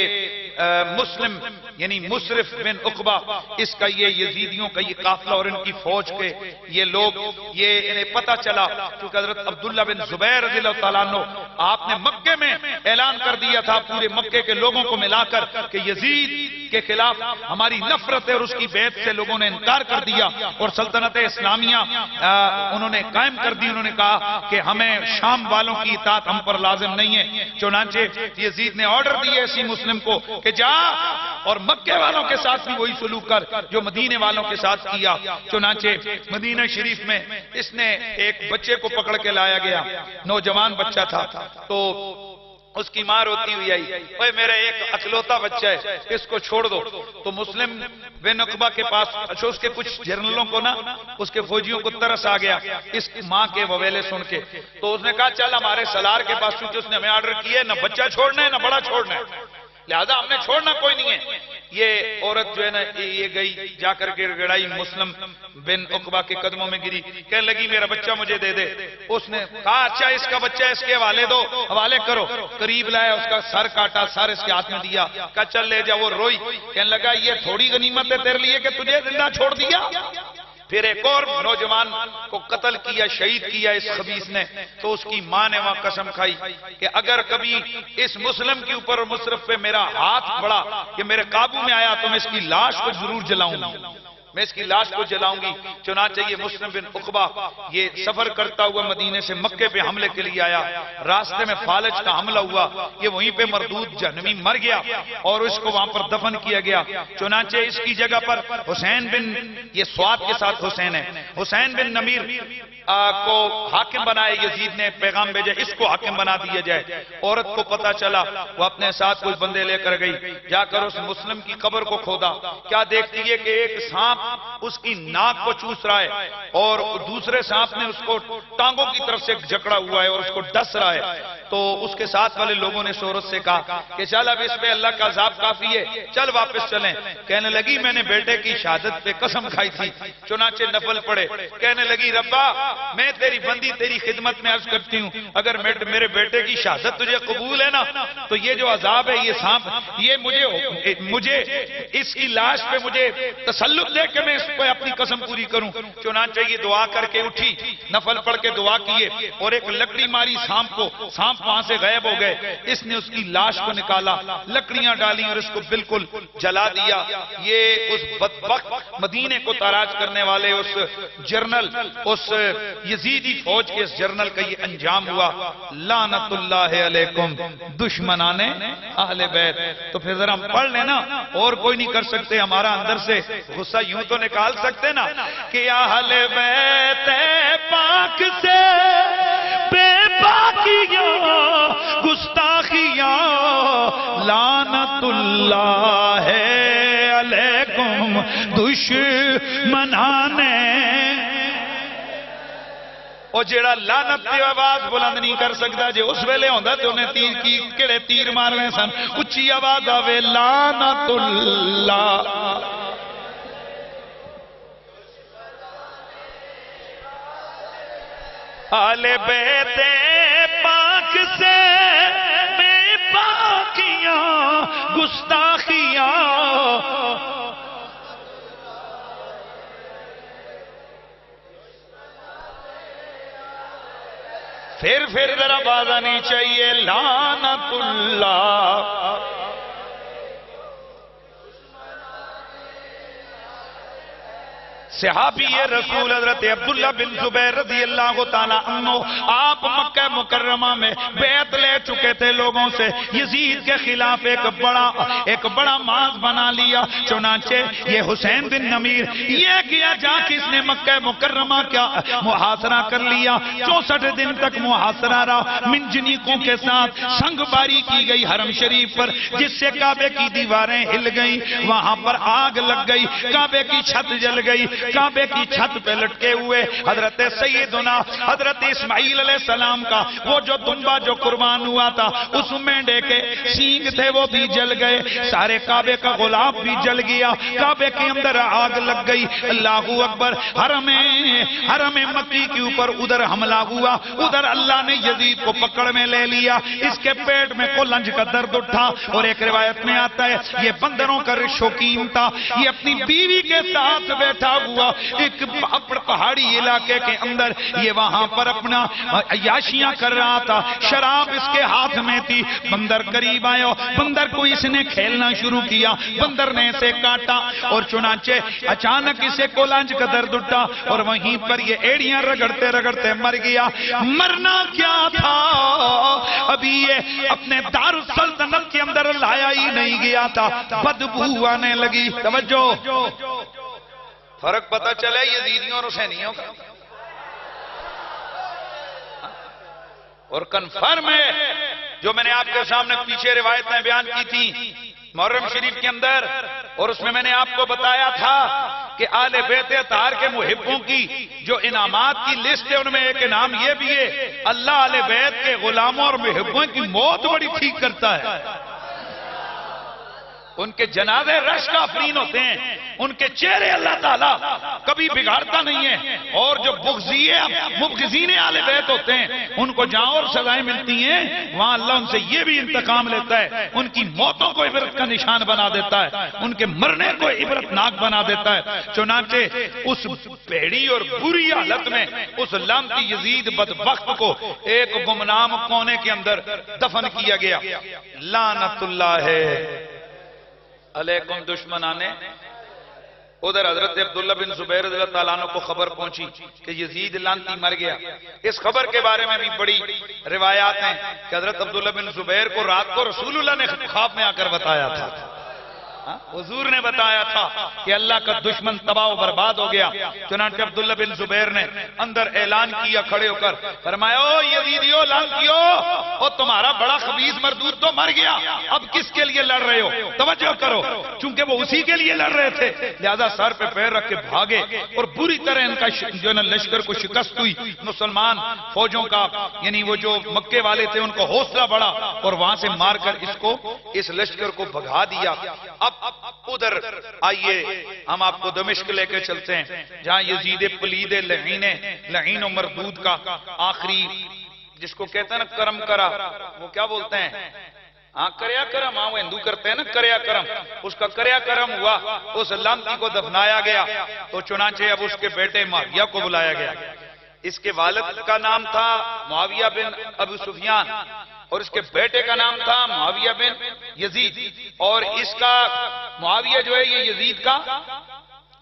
مسلم یعنی مصرف بن عقبہ، اس کا یہ یزیدیوں کا یہ قافلہ اور ان کی فوج کے یہ لوگ، یہ انہیں پتہ چلا کیونکہ حضرت عبداللہ بن زبیر رضی اللہ تعالیٰ عنہ آپ نے مکے میں اعلان کر دیا تھا پورے مکے کے لوگوں کو ملا کر کہ یزید کے خلاف ہماری نفرت ہے، اور اس کی بیعت سے لوگوں نے انکار کر دیا، اور سلطنت اسلامیہ انہوں نے قائم کر دی۔ انہوں نے کہا کہ ہمیں شام والوں کی اطاعت ہم پر لازم نہیں ہے۔ چنانچہ یزید نے آرڈر دیے اسی مسلم کو کہ جا اور مکے والوں کے ساتھ بھی وہی سلوک کر جو مدینے والوں کے ساتھ کیا۔ چنانچہ مدینہ شریف میں اس نے ایک بچے کو پکڑ کے لایا گیا، نوجوان بچہ تھا، تو اس کی ماں روتی ہوئی آئی، اوے میرا ایک اکلوتا بچہ ہے اس کو چھوڑ دو۔ تو مسلم بن عقبہ کے پاس اس کے کچھ جنرلوں کو نا اس کے فوجیوں کو ترس آ گیا اس ماں کے وویلے سن کے، تو اس نے کہا چل ہمارے سالار کے پاس، چونکہ اس نے ہمیں آرڈر کیا ہے نہ بچہ چھوڑنا ہے نہ بڑا چھوڑنا ہے، لہذا ہم نے چھوڑنا کوئی نہیں ہے۔ یہ عورت جو ہے نا یہ گئی جا کر کے گڑائی مسلم بن عقبہ کے قدموں میں گری، کہنے لگی میرا بچہ مجھے دے دے۔ اس نے کہا اچھا اس کا بچہ اس کے حوالے دو، حوالے کرو۔ قریب لایا، اس کا سر کاٹا، سر اس کے ہاتھ میں دیا، کہا چل لے جا۔ وہ روئی، کہنے لگا یہ تھوڑی غنیمت ہے تیرے لیے کہ تجھے زندہ چھوڑ دیا۔ پھر ایک اور نوجوان کو قتل کیا، شہید کیا اس خبیث نے، تو اس کی ماں نے وہاں قسم کھائی کہ اگر کبھی اس مسلم کے اوپر اور مصرف پہ میرا ہاتھ پڑا کہ میرے قابو میں آیا تو میں اس کی لاش کو ضرور جلاؤں گی، میں اس کی لاش کو جلاؤں گی۔ چنانچہ یہ مسلم بن عقبہ یہ سفر کرتا ہوا مدینے سے مکے پہ حملے کے لیے آیا، راستے میں فالج کا حملہ ہوا، یہ وہیں پہ مردود جہنمی مر گیا اور اس کو وہاں پر دفن کیا گیا۔ چنانچہ اس کی جگہ پر حسین بن، یہ سواد کے ساتھ حسین ہے، حسین بن نمیر کو حاکم بنائے، یزید نے پیغام بھیجا اس کو حاکم بنا دیا جائے۔ عورت کو پتا چلا، وہ اپنے ساتھ کچھ بندے لے کر گئی، جا کر اس مسلم کی قبر کو کھودا، کیا دیکھتی ہے کہ ایک سانپ اس کی ناک کو چوس رہا ہے اور دوسرے سانپ نے اس کو ٹانگوں کی طرف سے جکڑا ہوا ہے اور اس کو ڈس رہا ہے۔ تو اس کے ساتھ والے لوگوں نے عورت سے کہا کہ چل اب اس پہ اللہ کا عذاب کافی ہے، چل واپس چلیں۔ کہنے لگی میں نے بیٹے کی شہادت پہ قسم کھائی تھی، چنانچہ نفل پڑے، کہنے لگی ربا میں تیری بندی تیری خدمت میں عرض کرتی ہوں، اگر میرے بیٹے کی شہادت تجھے قبول ہے نا تو یہ جو عذاب ہے یہ سانپ، یہ مجھے اس کی لاش پہ مجھے تسلط دے کہ میں اس پہ اپنی قسم پوری کروں۔ چنانچہ یہ دعا کر کے اٹھی، نفل پڑھ کے دعا کیے اور ایک لکڑی ماری سانپ کو، سانپ وہاں سے غائب ہو گئے۔ اس نے اس کی لاش کو نکالا، لکڑیاں ڈالی اور اس کو بالکل جلا دیا۔ یہ اس بدبخت مدینے کو تاراج کرنے والے اس جرنل، اس یزیدی فوج کے اس جرنل کا یہ انجام ہوا۔ لعنت اللہ علیکم دشمنان اہل بیت۔ تو پھر ذرا ہم پڑھ لینا، اور کوئی نہیں کر سکتے، ہمارا اندر سے غصہ یوں تو نکال سکتے نا کہ اہل بیت پاک سے بے باکیاں گستاخیاں لعنت اللہ علیکم دشمنان۔ اور جیڑا لعنت دی آواز بلند نہیں کر سکتا، جے اس ویلے ہوندا تے انہیں تیر کی کڑے تیر مارنے سن، اچھی آواز آوے لعنت اللہ۔ آل بیت پاک سے بے باکیاں گستاخیاں پھر ذرا باز آنی چاہیے لعنت اللہ۔ صحابی رسول حضرت عبداللہ بن زبیر رضی اللہ تعالیٰ عنہ، آپ مکہ مکرمہ میں بیعت لے چکے تھے لوگوں سے، یزید کے خلاف ایک بڑا ماز بنا لیا۔ چنانچہ یہ حسین بن نمیر یہ کیا جا کہ اس نے مکہ مکرمہ کا محاصرہ کر لیا۔ 64 دن تک محاصرہ رہا، منجنیقوں کے ساتھ سنگ باری کی گئی حرم شریف پر، جس سے کعبے کی دیواریں ہل گئی، وہاں پر آگ لگ گئی، کعبے کی چھت جل گئی۔ کعبے کی چھت پہ لٹکے ہوئے حضرت سیدنا حضرت اسماعیل علیہ السلام کا وہ جو دمبا جو قربان ہوا تھا، اس مینڈے کے سینگ تھے وہ بھی جل گئے، سارے کعبے کا غلاف بھی جل گیا، کعبے کے اندر آگ لگ گئی۔ اللہ اکبر۔ حرم مکی کے اوپر ادھر حملہ ہوا، ادھر اللہ نے یزید کو پکڑ میں لے لیا، اس کے پیٹ میں کولنج کا درد اٹھا، اور ایک روایت میں آتا ہے یہ بندروں کا شوقین تھا، یہ اپنی بیوی کے ساتھ بیٹھا ہوا ایک پہاڑی علاقے کے اندر، یہ وہاں پر اپنا عیاشیاں کر رہا تھا، شراب اس کے ہاتھ میں تھی۔ بندر قریب آیا، بندر کو اس نے کھیلنا شروع کیا، بندر نے اسے کاٹا اور چنانچہ اچانک اسے کولانج کا درد اٹھا اور وہیں پر یہ ایڑیاں رگڑتے رگڑتے مر گیا۔ مرنا کیا تھا، ابھی یہ اپنے دار السلطنت کے اندر لایا ہی نہیں گیا تھا، بدبو آنے لگی۔ توجہ، فرق پتہ چلے یزیدیوں اور حسینیوں کا، اور کنفرم ہے جو میں نے آپ کے سامنے پیچھے روایتیں بیان کی تھی محرم شریف کے اندر، اور اس میں نے آپ کو بتایا تھا کہ آل بیت اطہار کے محبوں کی جو انعامات کی لسٹ ہے، ان میں ایک انعام یہ بھی ہے اللہ آل بیت کے غلاموں اور محبوں کی موت بڑی ٹھیک کرتا ہے۔ ان کے جنازے رش کا افرین ہوتے ہیں، ان کے چہرے اللہ تعالیٰ کبھی بگاڑتا نہیں ہے، اور جو مبغضین آل بیت ہوتے ہیں ان کو جہاں اور سزائیں ملتی ہیں وہاں اللہ ان سے یہ بھی انتقام لیتا ہے، ان کی موتوں کو عبرت کا نشان بنا دیتا ہے، ان کے مرنے کو عبرتناک بنا دیتا ہے۔ چنانچہ اس بھیڑی اور بری حالت میں اس لعنتی یزید بدبخت کو ایک گمنام کونے کے اندر دفن کیا گیا۔ لعنت اللہ ہے علیکم دشمنان ادھر حضرت عبداللہ بن زبیر رضی اللہ تعالیٰ عنہ کو خبر پہنچی کہ یزید لعنتی مر گیا. اس خبر کے بارے میں بھی بڑی روایات ہیں کہ حضرت عبداللہ بن زبیر کو رات کو رسول اللہ نے خواب میں آ کر بتایا تھا. حضور نے بتایا تھا کہ اللہ کا دشمن تباہ و برباد ہو گیا. چنانچہ عبداللہ بن زبیر نے اندر اعلان کیا کھڑے ہو کر، فرمایا او یزیدیو لعنتیو، او تمہارا بڑا خبیث مردود تو مر گیا، اب کس کے لیے لڑ رہے ہو؟ توجہ کرو، چونکہ وہ اسی کے لیے لڑ رہے تھے لہذا سر پہ پیر رکھ کے بھاگے اور بری طرح ان کا جو نا لشکر کو شکست ہوئی. مسلمان فوجوں کا یعنی وہ جو مکے والے تھے ان کو حوصلہ بڑھا اور وہاں سے مار کر اس لشکر کو بھگا دیا. اب ادھر آئیے ہم آپ کو دمشق لے کے چلتے ہیں جہاں یزید پلید لعین و مردود کا آخری جس کو کہتے ہیں نا کرم کرا، وہ کیا بولتے ہیں؟ کریا کرم. وہ ہندو کرتے ہیں نا کریا کرم. اس کا کریا کرم ہوا، اس لعنتی کو دفنایا گیا. تو چنانچہ اب اس کے بیٹے معاویہ کو بلایا گیا. اس کے والد کا نام تھا معاویہ بن ابو سفیان اور اس کے بیٹے کا نام تھا معاویہ بن یزید. اور اس کا معاویہ جو ہے یہ یزید کا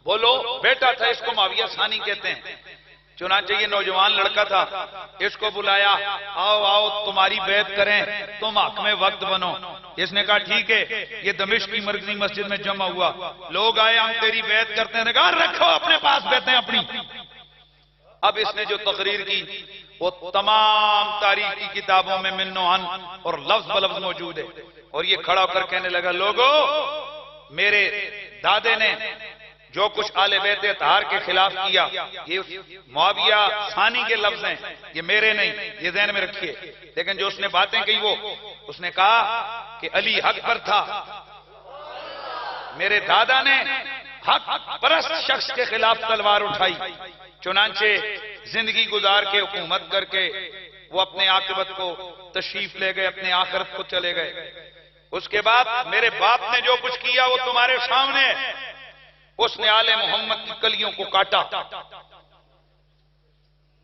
بولو بیٹا تھا. اس کو معاویہ ثانی کہتے ہیں. چنانچہ یہ نوجوان لڑکا تھا، اس کو بلایا، آؤ آؤ تمہاری بیعت کریں، تم حاکم وقت بنو. اس نے کہا ٹھیک ہے. یہ دمشق کی مرکزی مسجد میں جمع ہوا، لوگ آئے ہم تیری بیعت کرتے ہیں. کہا رکھو اپنے پاس بیعتیں اپنی. اب اس نے جو تقریر کی وہ تمام تاریخ کی کتابوں میں من و عن اور لفظ بلفظ موجود ہے. اور یہ کھڑا ہو کر کہنے لگا لوگو میرے دادے نے جو کچھ آل بیت اطہار کے خلاف کیا یہ معاویہ ثانی کے لفظ ہیں، یہ میرے نہیں، یہ ذہن میں رکھیے. لیکن جو اس نے باتیں کہی وہ اس نے کہا کہ علی حق پر تھا، میرے دادا نے حق پرست شخص کے خلاف تلوار اٹھائی. چنانچہ زندگی گزار کے حکومت کر کے وہ اپنے عاقبت کو تشریف لے گئے، اپنے آخرت کو چلے گئے. اس کے بعد میرے باپ نے جو کچھ کیا وہ تمہارے سامنے، اس نے آل محمد کی کلیوں کو کاٹا.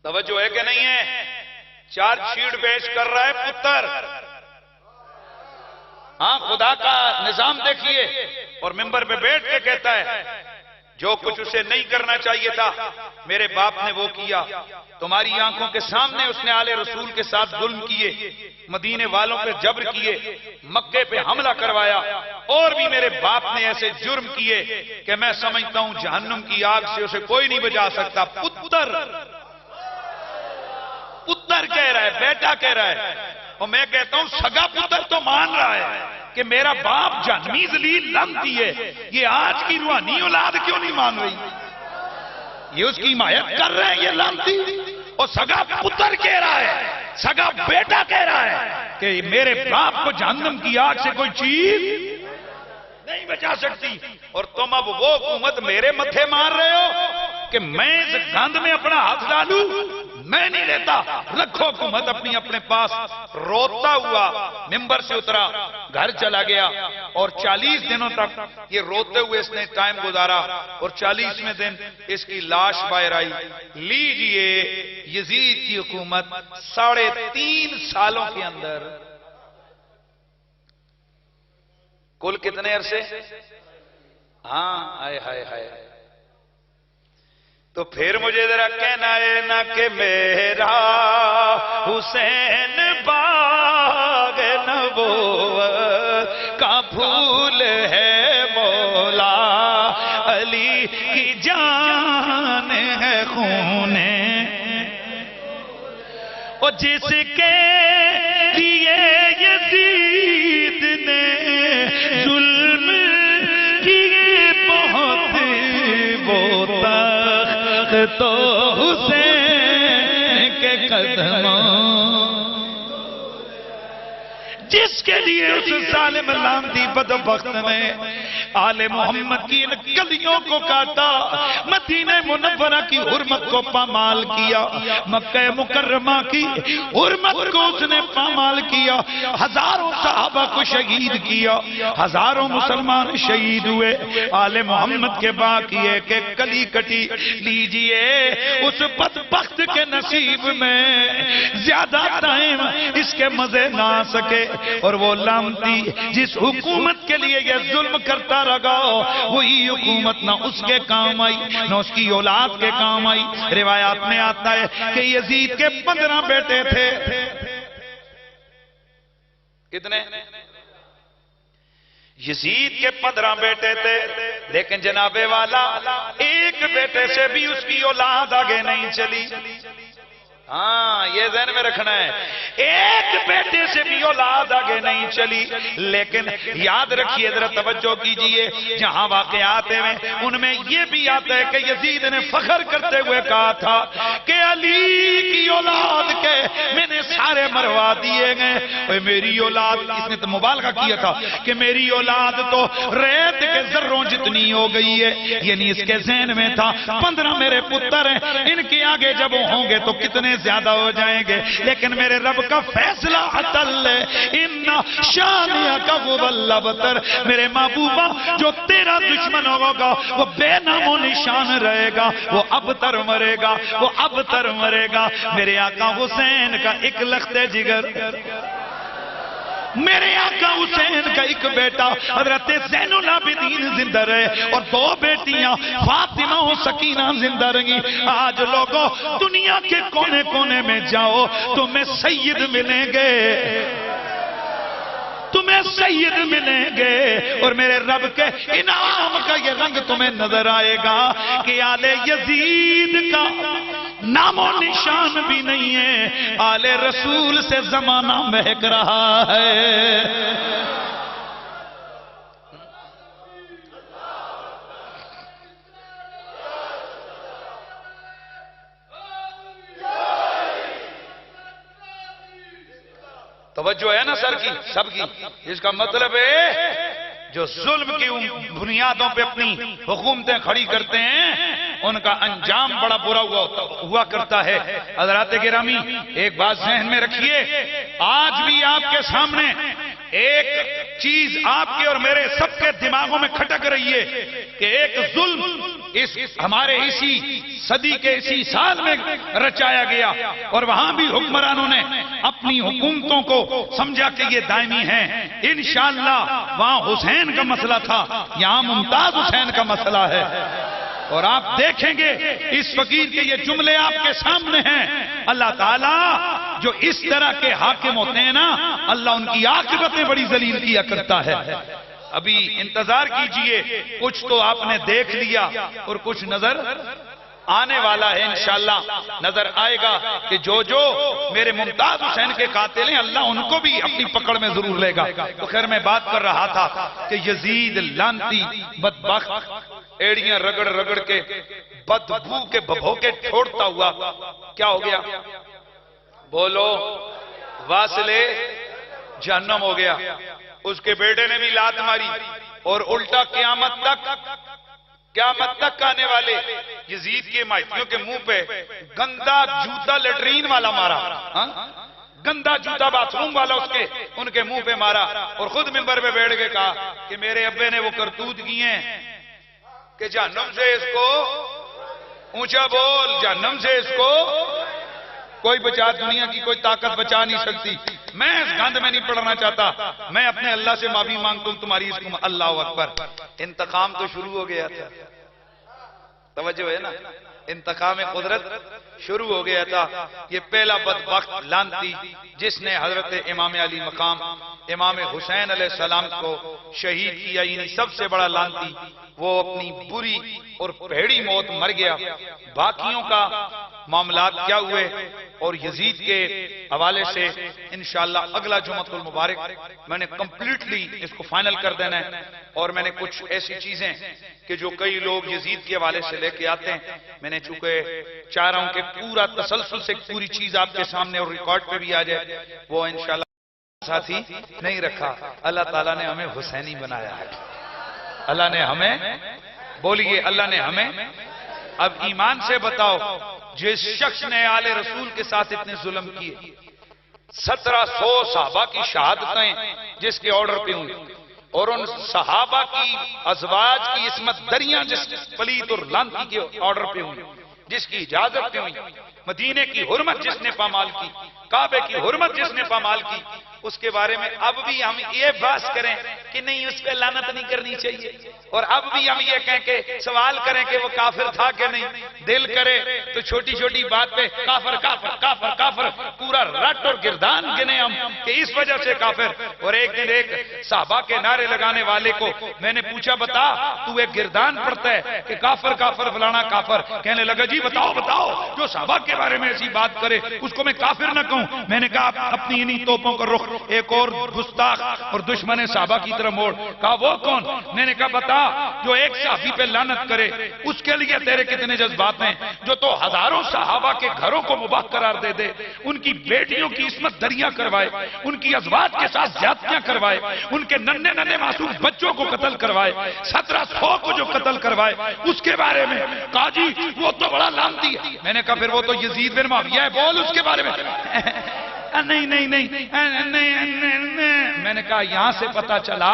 توجہ ہے کہ نہیں ہے؟ چارج شیٹ پیش کر رہا ہے پتر. خدا کا نظام دیکھیے. اور ممبر پہ بیٹھ کے کہتا ہے جو کچھ اسے نہیں کرنا چاہیے تھا میرے باپ نے وہ کیا. تمہاری آنکھوں کے سامنے اس نے آل رسول کے ساتھ ظلم کیے، مدینے والوں پہ جبر کیے، مکے پہ حملہ کروایا، اور بھی میرے باپ نے ایسے جرم کیے کہ میں سمجھتا ہوں جہنم کی آگ سے اسے کوئی نہیں بچا سکتا. پتر کہہ رہا ہے، بیٹا کہہ رہا ہے. اور میں کہتا ہوں سگا پتر تو مان رہا ہے کہ میرا باپ جہنمی ذلیل لعنتی ہے. یہ آج کی روحانی اولاد کیوں نہیں مان رہی؟ یہ اس کی حمایت کر رہے ہیں یہ لعنتی. اور سگا پتر کہہ رہا ہے، سگا بیٹا کہہ رہا ہے کہ میرے باپ کو جہنم کی آگ سے کوئی چیز نہیں بچا سکتی. اور تم اب وہ حکومت میرے متھے مار رہے ہو کہ میں اس گند میں اپنا ہاتھ ڈالوں؟ میں نہیں لیتا. رکھو حکومت اپنی اپنے پاس. روتا ہوا ممبر سے اترا، گھر چلا گیا اور 40 دنوں تک یہ روتے ہوئے اس نے ٹائم گزارا. اور 40ویں دن اس کی لاش باہر آئی. لیجئے یزید کی حکومت 3.5 سالوں کے اندر کل کتنے عرصے؟ ہائے ہائے ہائے. تو پھر مجھے ذرا کہنا ہے نا کہ میرا حسین باغ نبوت کا پھول ہے، مولا علی کی جان ہے خون، اور جس کے لیے یزید نے ظلم کیے بہت، وہ تو حسین کے قدموں، جس کے لیے اس ظالم لعنتی بدبخت نے آل محمد کی ان کلیوں کو کاٹا، مدینہ منورہ کی حرمت کو پامال کیا، مکہ مکرمہ کی حرمت کو اس نے پامال کیا، ہزاروں صحابہ کو شہید کیا، ہزاروں مسلمان شہید ہوئے. آل محمد کے باقی ہے کہ کلی کٹی. لیجئے اس بدبخت کے نصیب میں زیادہ ٹائم اس کے مزے نہ آ سکے. اور وہ لامتی جس حکومت کے لیے یہ ظلم کرتا رہا وہی حکومت نہ اس کے کام آئی نہ اس کی اولاد کے کام آئی. روایات میں آتا ہے کہ یزید کے 15 بیٹے تھے. کتنے؟ یزید کے 15 بیٹے تھے، لیکن جناب والا ایک بیٹے سے بھی اس کی اولاد آگے نہیں چلی. ہاں یہ ذہن میں رکھنا ہے، ایک بیٹے سے بھی اولاد آگے نہیں چلی. لیکن یاد رکھیے، ذرا توجہ کیجئے، جہاں واقعات ہیں ان میں یہ بھی آتا ہے کہ یزید نے فخر کرتے ہوئے کہا تھا کہ علی کی اولاد کے میں نے سارے مروا دیے گئے. میری اولاد، اس نے تو مبالغہ کیا تھا کہ میری اولاد تو ریت کے ذروں جتنی ہو گئی ہے. یعنی اس کے ذہن میں تھا 15 میرے پتر ہیں، ان کے آگے جب ہوں گے تو کتنے زیادہ ہو جائیں گے. لیکن میرے رب کا فیصلہ عدل ہے. ان شانئک هو الابتر، میرے محبوبہ جو تیرا دشمن ہوگا وہ بے نام و نشان رہے گا، وہ ابتر مرے گا، وہ ابتر مرے گا. میرے آقا حسین کا ایک لخت جگر، میرے آقا حسین کا ایک بیٹا حضرت زین العابدین زندہ رہے اور 2 بیٹیاں فاطمہ و سکینہ زندہ رہیں. آج لوگوں دنیا کے کونے کونے میں جاؤ تمہیں سید ملیں گے، تمہیں سید ملیں گے، اور میرے رب کے انعام کا یہ رنگ تمہیں نظر آئے گا کہ آل یزید کا نام و نشان بھی نہیں ہے. آل رسول سے زمانہ مہک رہا ہے. توجہ ہے نا سر کی، سب کی. اس کا مطلب ہے جو ظلم کی بنیادوں پہ اپنی حکومتیں کھڑی کرتے ہیں ان کا انجام بڑا برا ہوا کرتا ہے. حضرات گرامی ایک بات ذہن میں رکھیے، آج بھی آپ کے سامنے ایک چیز آپ کے اور میرے سب کے دماغوں میں کھٹک رہی ہے کہ ایک ظلم اس ہمارے اسی صدی کے اسی سال میں رچایا گیا، اور وہاں بھی حکمرانوں نے اپنی حکومتوں کو سمجھا کہ یہ دائمی ہیں. انشاءاللہ وہاں حسین کا مسئلہ تھا، یہاں ممتاز حسین کا مسئلہ ہے. اور آپ دیکھیں گے اس فقیر کے یہ جملے آپ کے سامنے ہیں. اللہ تعالیٰ جو اس طرح کے حاکم ہوتے ہیں نا، اللہ ان کی عاقبتیں بڑی ذلیل کیا کرتا ہے. ابھی انتظار کیجئے، کچھ تو آپ نے دیکھ لیا اور کچھ نظر آنے والا ہے. انشاءاللہ نظر آئے گا کہ جو میرے ممتاز حسین کے قاتل ہیں اللہ ان کو بھی اپنی پکڑ میں ضرور لے گا. تو خیر میں بات کر رہا تھا کہ یزید لعنتی بدبخت ایڑیاں رگڑ رگڑ کے بدبو کے بھبھوکے چھوڑتا ہوا کیا ہو گیا؟ بولو، واصلے جہنم ہو گیا. اس کے بیٹے نے بھی لات ماری اور الٹا قیامت تک آنے والے یزید کے مائتیوں کے منہ پہ گندا جوتا لیٹرین والا مارا، گندا جوتا باتھ روم والا ان کے منہ پہ مارا، اور خود منبر پہ بیٹھ کے کہا کہ میرے ابے نے وہ کرتوت کیے ہیں کہ جہنم سے اس کو اونچا بول، جہنم سے اس کو کوئی بچا، دنیا کی کوئی طاقت بچا نہیں سکتی. میں اس گند میں نہیں پڑھنا چاہتا، میں اپنے اللہ سے معافی مانگتا ہوں تمہاری اس کو. اللہ اکبر. انتقام تو شروع ہو گیا تھا، توجہ ہے نا، انتقام قدرت شروع ہو گیا تھا. یہ پہلا بدبخت لعنتی جس نے حضرت امام علی مقام امام حسین علیہ السلام کو شہید کیا، یعنی سب سے بڑا لعنتی، وہ اپنی بری اور بھیڑی موت مر گیا. باقیوں کا معاملات کیا ہوئے اور یزید کے حوالے سے انشاءاللہ اگلا جمعۃ المبارک میں نے کمپلیٹلی اس کو فائنل کر دینا ہے. اور میں نے کچھ ایسی چیزیں کہ جو کئی لوگ یزید کے حوالے سے لے کے آتے ہیں، میں نے چونکہ چاہ رہا ہوں کہ پورا تسلسل سے پوری چیز آپ کے سامنے اور ریکارڈ پہ بھی آ جائے، وہ انشاءاللہ ساتھی نہیں رکھا. اللہ تعالیٰ نے ہمیں حسینی بنایا ہے، اللہ نے ہمیں، بولیے اللہ نے ہمیں. اب ایمان سے بتاؤ، جس شخص نے آل رسول کے ساتھ اتنے ظلم کیے، 1700 صحابہ کی شہادتیں جس کے آرڈر پہ ہوئی، اور ان صحابہ کی ازواج کی عصمت دریاں جس پلیت اور لعنتی کے آرڈر پہ ہوئی، جس کی اجازت پہ ہوئی، مدینے کی حرمت جس نے پامال کی، کعبے کی حرمت جس نے پامال کی، اس کے بارے میں اب بھی ہم یہ بحث کریں کہ نہیں اس پہ لعنت نہیں کرنی چاہیے، اور اب بھی ہم یہ کہیں کہ سوال کریں کہ وہ کافر تھا کہ نہیں، دل کرے تو چھوٹی چھوٹی بات پہ کافر کافر کافر کافر پورا رٹ اور گردان گنے ہم کہ اس وجہ سے کافر۔ اور ایک دن ایک صحابہ کے نعرے لگانے والے کو میں نے پوچھا بتا تو ایک گردان پڑتا ہے کہ کافر کافر فلانا کافر، کہنے لگا جی بتاؤ بتاؤ جو صحابہ کے بارے میں ایسی بات کرے اس کو میں کافر نہ کہوں۔ میں نے کہا اپنی انہی توپوں کا رخ ایک اور گستاخ اور دشمن صحابہ کی طرف موڑ۔ کہا وہ کون؟ میں نے کہا بتا جو ایک صحابی پہ لعنت کرے اس کے لیے تیرے کتنے جذبات ہیں، جو تو ہزاروں صحابہ کے گھروں کو مباح قرار دے دے، ان کی بیٹیوں کی عصمت دریاں کروائے، ان کی ازواج کے ساتھ زیادتیاں کروائے، ان کے ننھے ننھے معصوم بچوں کو قتل کروائے، 1700 کو جو قتل کروائے، اس کے بارے میں کہا جی وہ تو بڑا لعنتی ہے۔ میں نے کہا پھر وہ تو یزید بن معاویہ ہے، بول اس کے بارے میں۔ نہیں نہیں نہیں میں نے کہا یہاں سے پتا چلا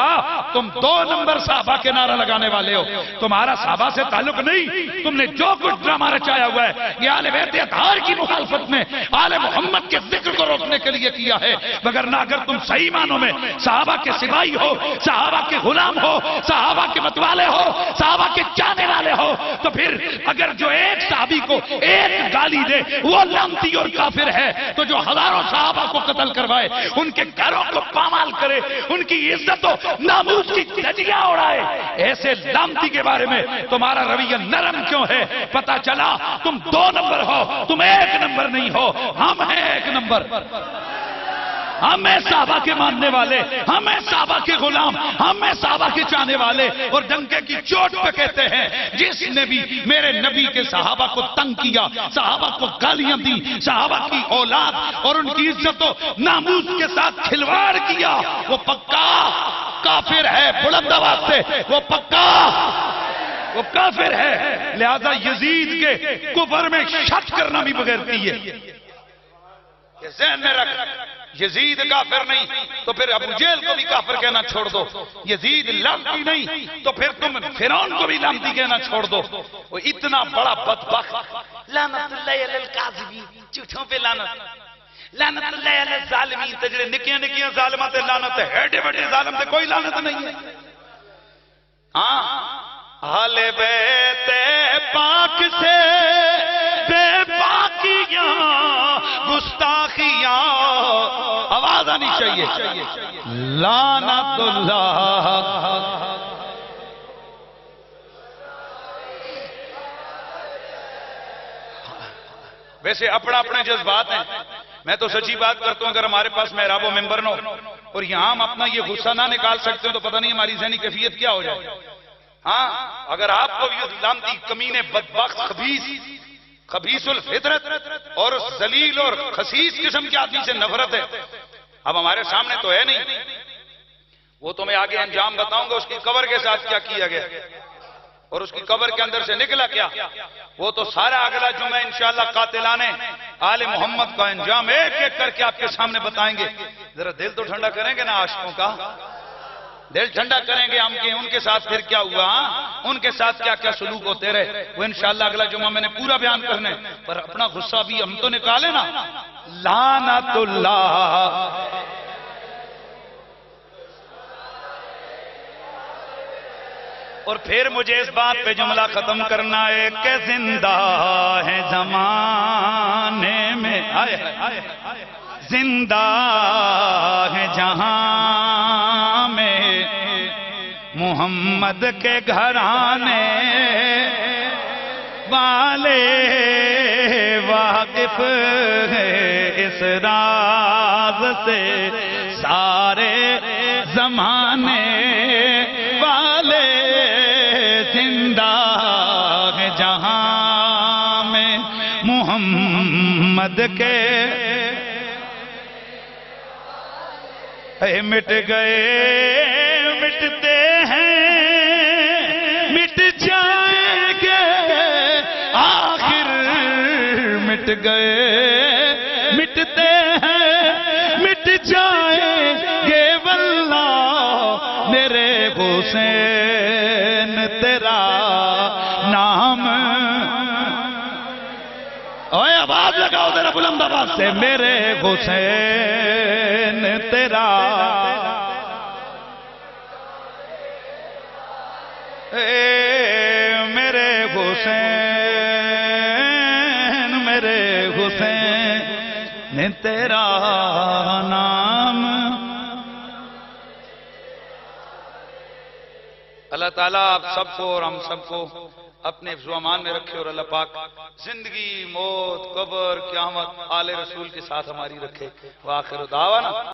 تم 2 نمبر صحابہ کے نعرہ لگانے والے ہو، تمہارا صحابہ سے تعلق نہیں، تم نے جو کچھ ڈرامہ رچایا ہوا ہے یہ آل بیت اطہار کی مخالفت میں آل محمد کے ذکر کو روکنے کے لیے کیا ہے، مگر نہ اگر تم صحیح معنوں میں صحابہ کے سپاہی ہو، صحابہ کے غلام ہو، صحابہ کے متوالے ہو، صحابہ کے چاہنے والے ہو، تو پھر اگر جو ایک صحابی کو ایک گالی دے وہ لعنتی اور کافر ہے، تو جو ہزاروں صحابہ کو قتل کروائے، ان کے گھروں کو پامال کرے، ان کی عزت و ناموس کی دھجیاں اڑائے، ایسے لعنتی کے بارے میں تمہارا رویہ نرم کیوں ہے؟ پتا چلا تم 2 نمبر ہو، تم 1 نمبر نہیں ہو، ہم ہیں 1 نمبر، ہم ہیں صحابہ کے ماننے والے، ہم ہیں صحابہ کے غلام، ہم ہیں صحابہ کے چاہنے والے، اور ڈنکے کی چوٹ پہ کہتے ہیں جس نے بھی میرے نبی کے صحابہ کو تنگ کیا، صحابہ کو گالیاں دی، صحابہ کی اولاد اور ان کی عزت و ناموس کے ساتھ کھلواڑ کیا، وہ پکا کافر ہے، بلند آواز سے وہ پکا وہ کافر ہے۔ لہذا یزید کے کفر میں شک کرنا بھی بغیرتی ہے، یہ ذہن میں رکھ۔ یزید کافر نہیں تو پھر ابو جہل کو بھی کافر کہنا چھوڑ دو، یزید لعنتی نہیں تو پھر تم فرعون کو بھی لعنتی کہنا چھوڑ دو۔ وہ اتنا بڑا بدبخت، لعنت اللہ علی الکاذبین، جھوٹوں پہ لعنت، لعنت اللہ علی الظالمین، تجرے نکیاں نکیاں ظالمات لعنت ہے، ایڈے بڑے ظالم تے کوئی لعنت نہیں ہے۔ ہاں اہل بیت پاک سے بے باکیاں گستاخیاں، آواز آنی چاہیے، لعنت اللہ۔ ویسے اپنا اپنے جذبات ہیں، میں تو سچی بات کرتا ہوں، اگر ہمارے پاس محراب و ممبر نہ ہو اور یہاں ہم اپنا یہ غصہ نہ نکال سکتے ہو تو پتہ نہیں ہماری ذہنی کیفیت کیا ہو جائے۔ ہاں اگر آپ کو یہ لعنتی کمینے بدبخت خبیث الفطرت اور ذلیل اور خسیس قسم کے آدمی سے نفرت ہے، اب ہمارے سامنے تو ہے نہیں، وہ تو میں آگے انجام بتاؤں گا اس کی قبر کے ساتھ کیا کیا گیا اور اس کی قبر کے اندر سے نکلا کیا، وہ تو سارا اگلا جمعہ انشاءاللہ قاتلانے آل محمد کا انجام ایک ایک کر کے آپ کے سامنے بتائیں گے۔ ذرا دل تو ٹھنڈا کریں گے نا عاشقوں کا، دل ٹھنڈا کریں گے ہم کہ ان کے ساتھ پھر کیا ہوا، ان کے ساتھ کیا کیا سلوک ہوتے رہے، وہ انشاءاللہ اگلا جمعہ میں نے پورا بیان کرنے، پر اپنا غصہ بھی ہم تو نکالے نا۔ لعنت اللہ۔ اور پھر مجھے اس بات پہ جملہ ختم کرنا ہے کہ زندہ ہے زمانے میں، زندہ ہے جہاں میں محمد کے گھرانے والے، واقف ہے اس راز سے سارے زمانے والے، زندہ ہے جہاں میں محمد کے مٹ گئے مٹتے ہیں مٹ جائیں گے آخر، مٹ گئے مٹتے ہیں مٹ جائیں گے واللہ میرے حسین تیرا نام، اوے آواز لگاؤ ذرا بلند آواز سے، میرے حسین تیرا میرے حسین میرے حسین تیرا نام. اللہ تعالیٰ آپ سب کو اور ہم سب کو اپنے حفظ و امان میں رکھے اور اللہ پاک زندگی موت قبر قیامت آل رسول کے ساتھ ہماری رکھے. وآخر دعوانا